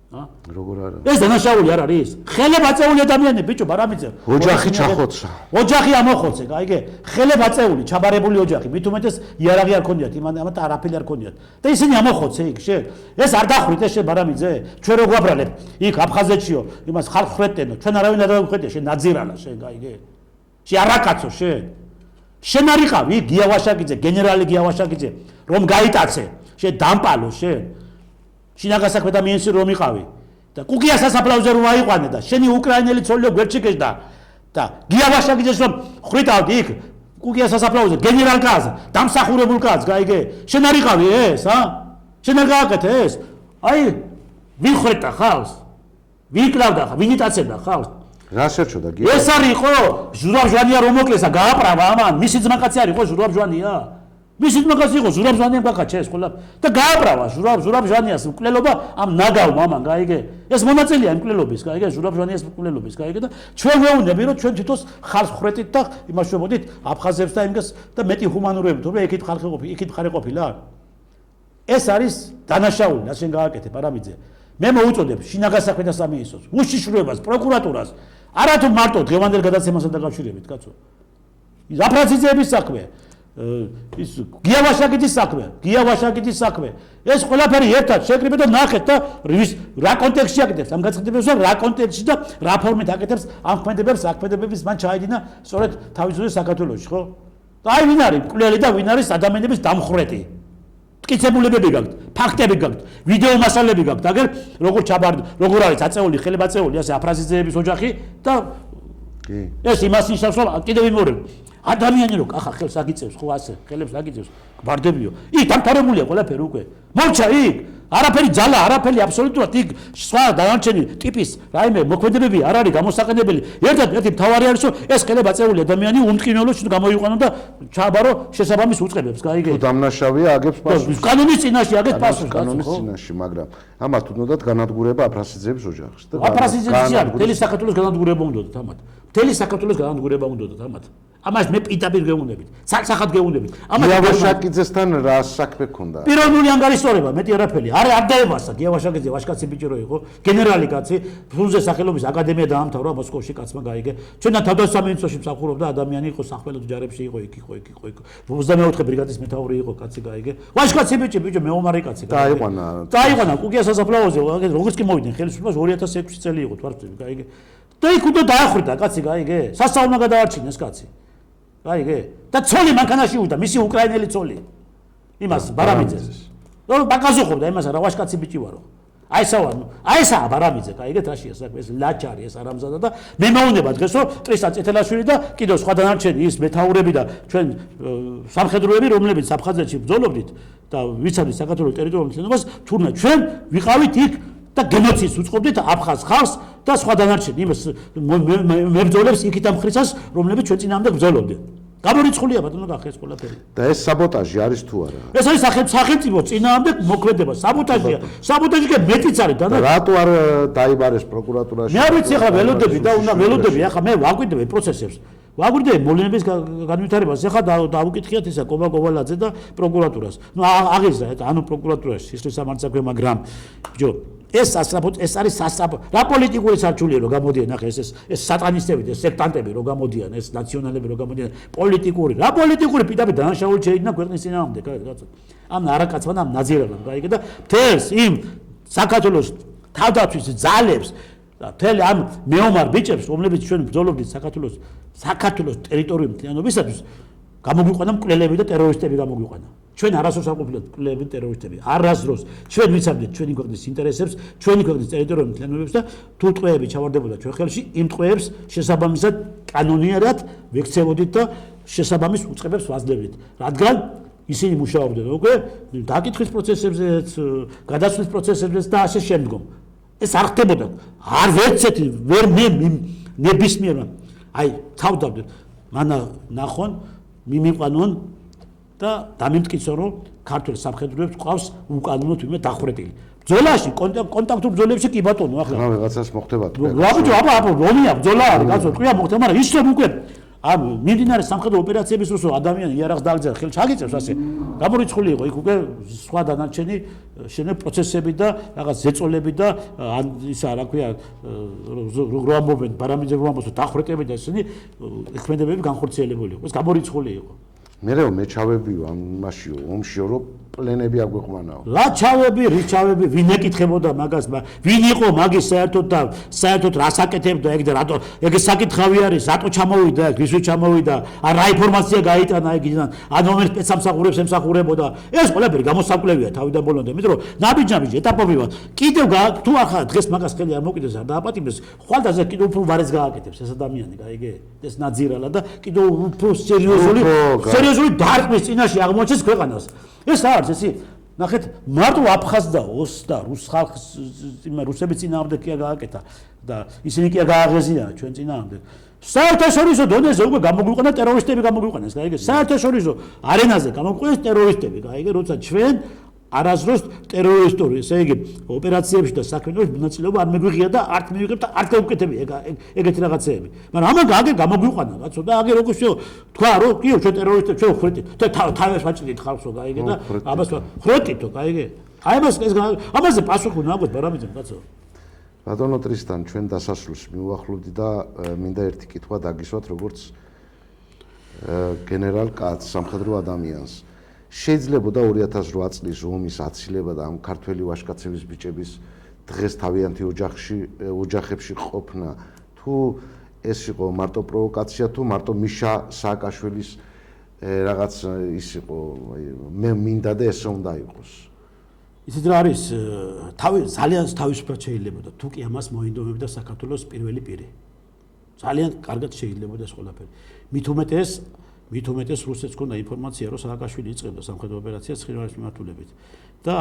როგორ არა ეს დანაშაული არ არის ხელებაწეული ადამიანები ბიჭო ბარამიძე ოჯახი ჩახოცა ოჯახი ამოხოცე გაიგე ხელებაწეული ჩაბარებული ოჯახი მით უმეტეს იარაღი არ ქონიათ იმათ არაფერი არ ქონიათ და ისინი ამოხოცე იქ შენ ეს არ დახვრიტე შენ ბარამიძე ჩვენ რო გვაბრალებ იქ აფხაზეთშიო იმას ხალხ ხვეტენო ჩვენ არავინ არ დავხვეტე შენ ნაძირალა შენ გაიგე შენ არაკაცო შენ არ იყავი გია ვაშაკიძე გენერალი გია ვაშაკიძე რომ გაიტაცე შენ დამპალო შენ შინაგან საქმეთა მინისტრი რომ იყავი და კუკია სასაფლაოზე რომ აიყვანე და შენი უკრაინელი ცოლიო გვერდში გეжда და გია ვაშაკიძეს რომ ხვიტავდი იქ კუკია სასაფლაოზე გენერალ კაც დამსახურებულ კაც გაიგე შენ არ იყავი ეს შენ არ გააკეთე ეს აი ვინ ხვეტა ხალხს ვინ კლავდა ვინ იტაცებდა ხალხს რა შეჭოდა გია ეს არის ხო ჟურაბ ჟვანია რომ მოკლესა გააყრავა ამან მისი ძმაკაცი არის ხო ჟურაბ ჟვანია მისი ძმაკაცი იყო ჟურაბ ჟვანიამ გაკაჩა ეს ყველა და გააყრავა ჟურაბ ჟვანიას მკვლელობა ამ ნაგავმა ამან გაიგე ეს მონაწილეა მკვლელობის გაიგე ჟურაბ ჟვანიას მკვლელობის გაიგე და ჩვენ ვეუბნები რომ ჩვენ თვითონ ხალხს ხვრეტით და იმაშობოდით აფხაზებს და იმას და მეტი ჰუმანურები თორე იქით ხალხი ყოფილი იქით ხარი ყოფილა ეს არის დანაშაული რა შენ გააკეთე ბარამიძე მე მოუწოდებ შინაგან საქმეთა სამინისტროს უშიშროებას პროკურატურას არათუ მარტო დღევანდელ გადაცემასთან დაკავშირებით კაცო აფხაზეთის საქმე ის გია ვაშაკიძის საქმე ეს ყველაფერი ერთად შეკრიბეთ და ნახეთ და რა კონტექსტში აკეთებს ამ გაწყვეტილებას რა კონტექსტში და რა ფორმით აკეთებს ამ საქმედებების მან ჩაიდინა სწორედ თავის დროზე საქართველოში ხო და აი ვინ არის მკვლელი და ვინ არის ადამიანების დამხრეტი მტკიცებულებები გაქვთ ფაქტები გაქვთ ვიდეო მასალები გაქვთ აგერ როგორ არის აწეული ხელებაწეული ასე აფრაზიზეების ოჯახი და ეს იმას ნიშნავს რომ კიდევ ვიმეორებ ადამიანი რო ახლა ხელს აგიწევს ხო ასე ხელებს აგიწევს გვარდებიო იქ დამთავრებულია ყველაფერი უკვე მომჩა იქ არაფერი ძალა არაფერი აბსოლუტურად იქ სხვა დანარჩენი ტიპის რაიმე მოქმედებები არ არის გამოსაყენებელი ერთადერთი მთავარი არის რომ ეს ხელებაწეული ადამიანი უმტკივნეულოდ გამოიყვანო და ჩააბარო შესაბამის უწყებებს გაიგე თუ დამნაშავეა აგებს პასუხს კანონის წინაშე აგებს პასუხს კანონის წინაშე მაგრამ ამათ უნდათ განადგურება აფრაზიზეების ოჯახს და აფრაზიზეების მთელი საქართველოს განადგურება უნდათ ამათ მთელი საქართველოს განადგურება უნდათ ამათ ამას მე პირდაპირ გეუბნებით. სახად გეუბნებით. გიავაშაკიძესთან რა საქმე ქონდა? პიროვნული ანგარიშტორება, მეტი არაფერი. არ დაებასა გიავაშაკიძე ვაშკაცი ბიჭი რო იყო, გენერალი კაცი, ფრუნზე სახელობის აკადემია დაამთავრა მოსკოვში კაცმა გაიგე. ჩვენთან თავდასხმემინისტროში მსახურობდა ადამიანი იყო სახელმწიფო ჯარებში იყო იქ. 24 ბრიგადის მეთაური იყო კაცი გაიგე. ვაშკაცი ბიჭი მეომარი კაცი. დაიყვანა კუკია სასაფლაოზე, როგორც კი მოვიდნენ ხელისუფლებას 2006 წელი იყო თვარწები გაიგე. და იქ უნდა დაახრდა კაცი გაიგე. სასწაულმა გადაარჩინეს კაცი. გაიგე? და ცოლი მანქანაში უვიდა, მისი უკრაინელი ცოლი. იმას ბარამიძეს. რომ ბაკაზოხობდა იმას რა ვაშკაცი ბიჭი ვარო. აი ესაა ბარამიძე, გაიგეთ რაშია საქმე, ეს ლაჩარი ეს არამზადა და მე მეუნება დღეს რომ ტრისტან წეთელაშვილი და კიდევ სხვა დანარჩენი ის მეთაურები და ჩვენ სამხედროები რომლებიც საფხაზეთში ბრძოლობდით და ვიცავდით საქართველოს ტერიტორიულ მთლიანობას, თურმე ჩვენ ვიყავით იქ და გენოციდს უწყობდით აფხაზ ხალხს და სხვა დანარჩენი იმას მებრძოლებს იქით ამ ხრიცას, რომლებიც ჩვენ წინააღმდეგ ბრძოლობდნენ. გამორიცხულია ბატონო გახეს ყველაფერი. და ეს საბოტაჟი არის თუ არა? ეს არის სახელმწიფო წინააღმდეგ მოქმედება, საბოტაჟია. საბოტაჟი კი მეტიც არის და რატო არ დაიბარეს პროკურატურაში? მე არ ვიცი ახლა ველოდები და უნდა ველოდები, ახლა მე ვაგვირდები პროცესებს. ვაგვირდები მოვლენების განვითარებას, ახლა დავუკითხიათ ისა კოვალაძე და პროკურატურას. ნუ აღიზრდა ანუ პროკურატურაში ისე სამართლე, მაგრამ ბიჭო ეს არის სასწრაფო. რა პოლიტიკური სარჩულია რომ გამოდიან ახლა ეს სატანისტები და სექტანტები რომ გამოდიან, ეს ნაციონალები რომ გამოდიან, პოლიტიკური. რა პოლიტიკური პირდაპირ დანაშაული შეიძლება ქვეყნის წინააღმდეგ, კაცო. ამ არაკაცმა და ამ ნაზირებამ გაიგე და მთელს იმ საქართველოს თავდაცვის ძალებს და მთელი ამ მეომარ ბიჭებს, რომლებიც ჩვენ ბრძოლობდით საქართველოს ტერიტორიულ მთლიანობისათვის, გამოგვიყვანა მკვლელები და ტერორისტები გამოგვიყვანა. ჩვენ არასდროს არ ყოფილიყავით მკვლელები და ტერორისტები. არასდროს ჩვენ ვიცავდით ჩვენი ქვეყნის ინტერესებს, ჩვენი ქვეყნის ტერიტორიულ მთლიანობებს და თუ ტყვეები ჩავარდებოდა ჩვენ ხელში, იმ ტყვეებს შესაბამისად კანონიერად ვექცევოდით და შესაბამის უწყებებს ვაძლევდით. რადგან ისინი მუშაობდნენ უკვე დაკითხვის პროცესებზეც, გადასვლის პროცესებზეც და ასე შემდგომ. ეს არ ხდებოდა. არ ვერცეთი ვერ მე ნებისმიერმა. აი, თავდავდეთ. მანა ნახონ, მიმიყვანონ და დამიმტკიცო რომ ქართულ სამხედროებს ყავს უკანონოდ ვინმე დახვრეტილი. ბრძოლაში კონტაქტურ ბრძოლებში კი ბატონო ახლა. რა ვიღაცას მოხდება თუ? აბა რომია ბრძოლა არის, კაცო, ტყვია მოხდება, მაგრამ ის რომ უკვე ამ მიმდინარე სამხედრო ოპერაციების დროს ადამიანი იარაღს დააგზავნა, ხელს ჩაგიწევს ასე. გამორიცხული იყო იქ უკვე სხვა დანარჩენი შენე პროცესები და რაღაც ზეწოლები და ისა რა ქვია რო ამბობენ ბარამიძე რო ამბობს დახვრეტები და ისინი ექმედებები განხორციელებული იყო. ეს გამორიცხული იყო. მერეო მე ჩავებიო ამ მასიო ომშიო რომ პლენები აგვეყვანაო. რა ჩავები, რი ჩავები, ვინ ეკითხებოდა მაგას, ვინ იყო მაგის საერთოდ რას აკეთებდა ეგ და რატო ეგ საკითხავი არის, რატო ჩამოვიდა ეგ, ვისვე ჩამოვიდა, რა ინფორმაცია გაიტანა ეგიდან, ან რომელ სპეცსამსახურებს ემსახურებოდა. ეს ყველაფერი გამოსაკვლევია თავიდან ბოლომდე, იმიტომ რომ ნაბიჯ ეტაპობრივად კიდევ თუ ახლა დღეს მაგას ხელი არ მოკიდეს, არ დააპატიმრეს, ხვალდაზე კიდევ უფრო ვარეს გააკეთებს ეს ადამიანი, გაიგე? ეს ნაძირალა და კიდევ უფრო სერიოზული დარტყმის წინაშე აღმოჩენს ქვეყანას. ეს არის ესე ნახეთ მარტო აფხაზ და ოს და რუს ხალხს რუსების წინააღმდეგ კი გააკეთა და ისინი კი გააღეზია ჩვენ წინააღმდეგ. საერთაშორისო დონეზე უკვე გამოგვიყვანა ტერორისტები გამოგვიყვანეს, გაიგე? საერთაშორისო არენაზე გამოგვიყვანეს ტერორისტები, გაიგე? როცა ჩვენ არასდროს ტერორისტული, ესე იგი, ოპერაციებში და საქმეებში მონაწილეობა არ მეგვიღია და არ მივიღებ და არ გავუკეთები ეგეთი რაღაცეები. მაგრამ ამან გააგე გამოგვიყვანა, კაცო და აგე როგორ შეო თქვა რომ კი ჩვენ ტერორისტები ჩვენ ხრიტით და თავის ვაჭრით ხალხო, გაიგე და ამას ხრიტითო, გაიგე? აი ამაზე პასუხი უნდა აგვეს ბარამიძემ, კაცო. ბატონო ტრისტან, ჩვენ დასასრულს მივახლოვდი და მინდა ერთი კითხვა დაგისვათ როგორც გენერალ კაცს, სამხედრო ადამიანს. შეიძლებოდა 2008 წლის ომის აცილება და ამ ქართველი ვაჟკაცების ბიჭების დღეს თავიანთი ოჯახებში ყოფნა თუ ეს იყო მარტო პროვოკაცია თუ მარტო მიშა სააკაშვილის რაღაც ის იყო მე მინდა და ესე უნდა იყოს. ისეთ რა არის ძალიან თავისუფლად შეიძლებოდა თუ კი ამას მოინდომებდა საქართველოს პირველი პირი. ძალიან კარგად შეიძლებოდა ეს ყველაფერი. მით უმეტეს რუსეთს ჰქონდა ინფორმაცია რომ სააკაშვილი იწყებდა სამხედრო ოპერაციას ცხინვალის მიმართულებით და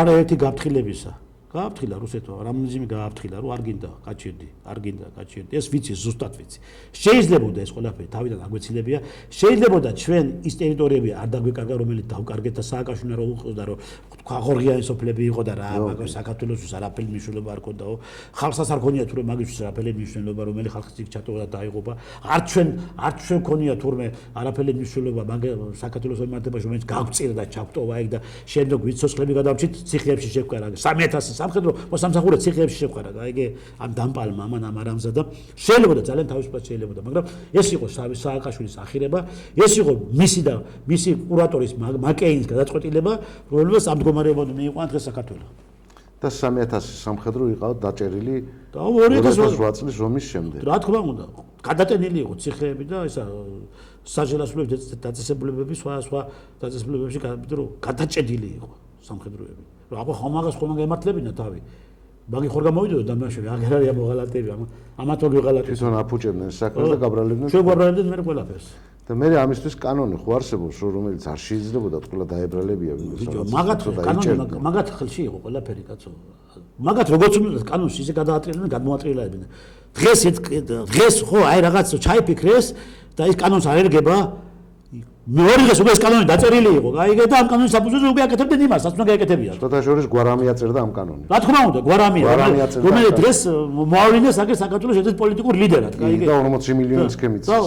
არაერთი გაფრთხილებისა გააფრთხილა რუსეთმა, რამიზმი გააფრთხილა, რომ არ გინდა გაჩერდი. ეს ვიცი, ზუსტად ვიცი. შეიძლებოდა ეს ყველაფერი თავიდან აგვეცილებია, შეიძლებოდა ჩვენ ის ტერიტორიები არ დაგვეკარგა, რომელიც დავკარგეთ და სააკაშვილმა რომ უყო და რომ ხაღორღიანი სოფლები იყო და რა, მაგრამ საქართველოს არაფერი მნიშვნელობა არ ქონდაო. ხალხსაც არ ქონია თურმე მაგისთვის არაფერი მნიშვნელობა, რომელი ხალხის იქ ჩატოვა და დაიღუპა. არც ჩვენ ქონია თურმე არაფერი მნიშვნელობა, მაგრამ საქართველოს ემართებაში რომელიც გავწირდა და ჩავტოვა იქ და შემდეგ ვიცოცხლები გადავჭით ციხეებში შეგვყარა 3000 სამხედრო მოსამსახურე ციხეებში შეგვყარა. გაიგე ამ დამპალმა ამ არამზა და შეიძლება ძალიან თავისუფლად შეიძლება, მაგრამ ეს იყო სააკაშვილის ახირება, ეს იყო მისი კურატორის მაკეინის გადაწყვეტილება, რომელსაც ამ მდგომარეობამდე მიიყვანა დღეს საქართველო. და 3000 სამხედრო იყავ დაჭერილი და 2008 წლის ომის შემდეგ. რა თქმა უნდა, გადატენილი იყო ციხეები და ისა საჯელასულები დაწესებულებები სხვა დაწესებულებებში გადაჭედილი იყო სამხედროები. აბა ხომაგას ემართლებინა თავი. მაგი ხორ გამოვიდოდა და მაშინ აღარ არის მოღალატები, ამათ რო ვიღალატებს. თვითონ აფუჭებდნენ საქმეს და გაბრალებდნენ. ჩვენ გაბრალებდნენ მე ყველაფერს. და მე ამისთვის კანონი ხო არსებობს, რომელიც არ შეიძლებოდა ყველა დაებრალებია ვინმე. მაგათ ხელში იყო ყველაფერი კაცო. მაგათ როგორც უნდა კანონში ისე გადაატრიალებდნენ, გადმოატრიალებდნენ. დღეს ხო აი რაღაც ჩაიფიქრეს და ის კანონს არ ერგება. მეორე დღეს უკვე ეს კანონი დაწერილი იყო, გაიგე და ამ კანონის საფუძველზე უკვე აკეთებდნენ იმას, რაც უნდა გაეკეთებინა. სხვათა შორის გვარამი აწერდა ამ კანონს. რა თქმა უნდა, გვარამია, რომელიც დღეს მოავლინეს საქართველოს ერთ-ერთ პოლიტიკურ ლიდერად, გაიგე. და 40 მილიონი სქემით. და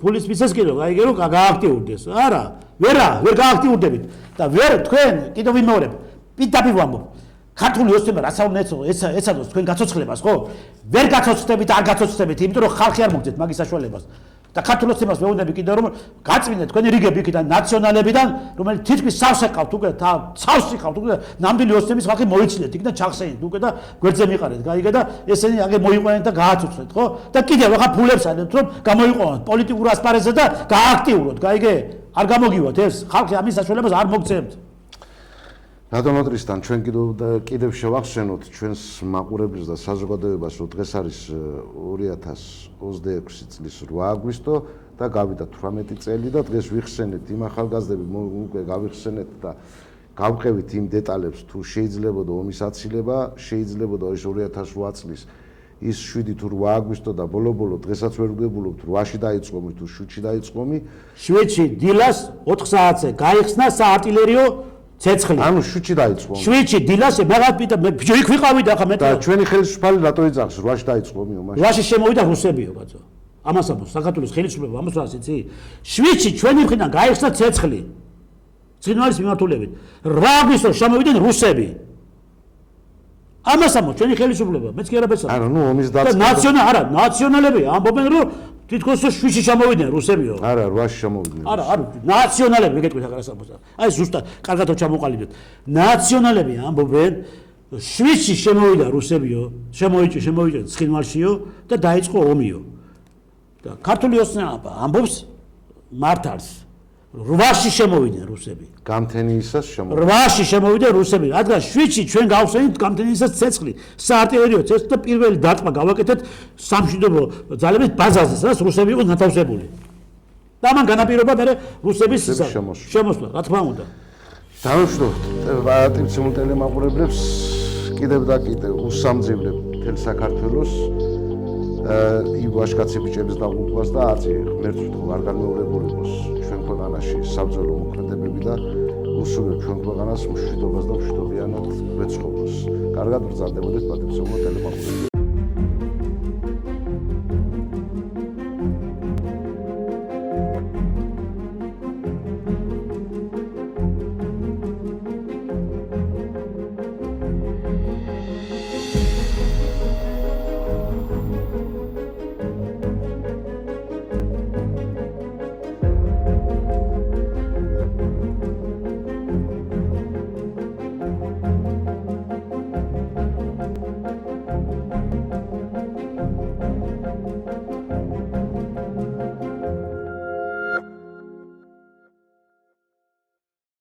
ფულის მისეს კიდე, გაიგე, რომ გააქტიურდეს. არა, ვერ გააქტიურდებით და ვერ თქვენ კიდევ ვიმეორებ. პირდაპირ ვამბობ. ქართული ოცნება რაც ეცადოს თქვენ გაცოცხლებას, ხო? ვერ გაცოცხლებით, არ გაცოცხლებით, იმიტომ რომ ხალხი არ მოგწევთ მაგის საშუალებას. და ქართულ ოცნებას მეუბნები კიდე რომ გაწმინდეთ თქვენი რიგები იქიდან ნაციონალებიდან, რომელიც თითქმის სავსე ყავთ უკვე, სავსე ყავთ უკვე, ნამდვილი ოცნების ხალხი მოიცილეთ იქ და ჩახსენით უკვე და გვერდზე მიყარეთ, გაიგე და ესენი აგე მოიყვანეთ და გააცოცხლეთ, ხო? და კიდევ ახლა ფულებს ალებთ რომ გამოიყვანოთ პოლიტიკურ ასპარეზზე და გააქტიუროთ, გაიგე? არ გამოგივათ ეს, ხალხი ამის საშუალებას არ მოგწევთ. რადონოტრისთან ჩვენ კიდევ შევახსენოთ ჩვენს მაყურებელს და საზოგადოებას, რომ დღეს არის 2026 წლის 8 აგვისტო და გავიდა 18 წელი და დღეს ვიხსენეთ იმ ახალგაზრდები უკვე გავიხსენეთ და გავყევით იმ დეტალებს, თუ შეიძლებოდა ომის აცილება, შეიძლებოდა ის 2008 წლის ის 7 თუ 8 აგვისტო და ბოლო-ბოლო დღესაც ვერ ვგებულობთ 8-ში დაიწყო თუ 7-ში დაიწყო. შვედში დილას 4 საათზე გაიხსნა საარტილერიო ცეცხლი. ანუ 7-ში დაიწყო. 7-ში დილას მაგათ პიტა მე იქ ვიყავით ახლა მე და ჩვენი ხელისუფალი რატო იძახს 8-ში დაიწყო ომი მაშინ. 8-ში შემოვიდა რუსებიო კაცო. ამას ამბობს საქართველოს ხელისუფლება, ამას რას იცი? 7-ში ჩვენი მხრიდან გაიხსნა ცეცხლი. ცხინვალის მიმართულებით. 8 აგვისტოს შემოვიდნენ რუსები. ამას ამბობს ჩვენი ხელისუფლება, მეც კი არაფერს ამბობ. არა, ნუ ომის დაწყება. ნაციონალები ამბობენ რომ თითქოს 7-ში შემოვიდნენ რუსებიო. არა, 8-ში შემოვიდნენ. არა, ნაციონალები მეკეთქვით აღარას ამბობს. აი ზუსტად, კარგად ჩამოყალიბდეთ. ნაციონალები ამბობენ 7-ში შემოვიდა რუსებიო, შემოვიჭრე ცხინვალშიო და დაიწყო ომიო. და ქართული ოცნება ამბობს მართავს. 8-ში შემოვიდნენ რუსები. გამთენიისას შემოვიდნენ. 8-ში შემოვიდნენ რუსები. რადგან 7-ში ჩვენ გავხსენით გამთენიისას ცეცხლი, საარტილერიო ცეცხლი და პირველი დარტყმა გავაკეთეთ სამშვიდობო ძალების ბაზაზე, სადაც რუსები იყვნენ განთავსებული. და ამან განაპირობა მე რუსების შემოსვლა, რა თქმა უნდა. დავუშვოთ პატივცემულ ტელემაყურებლებს კიდევ და კიდევ უსამძიმლებ მთელ საქართველოს ივაშკაცი ბიჭების დაღუპვას და აწი ღმერთს ვთქვი არ განმეორებულიყოს ჩვენ ქვეყანაში საბრძოლო მოქმედებები და უსურვებ ჩვენ ქვეყანას მშვიდობას და მშვიდობიანად გვეცხოვოს. კარგად ბრძანდებოდეთ პატივცემულ ტელემაყურებლებს.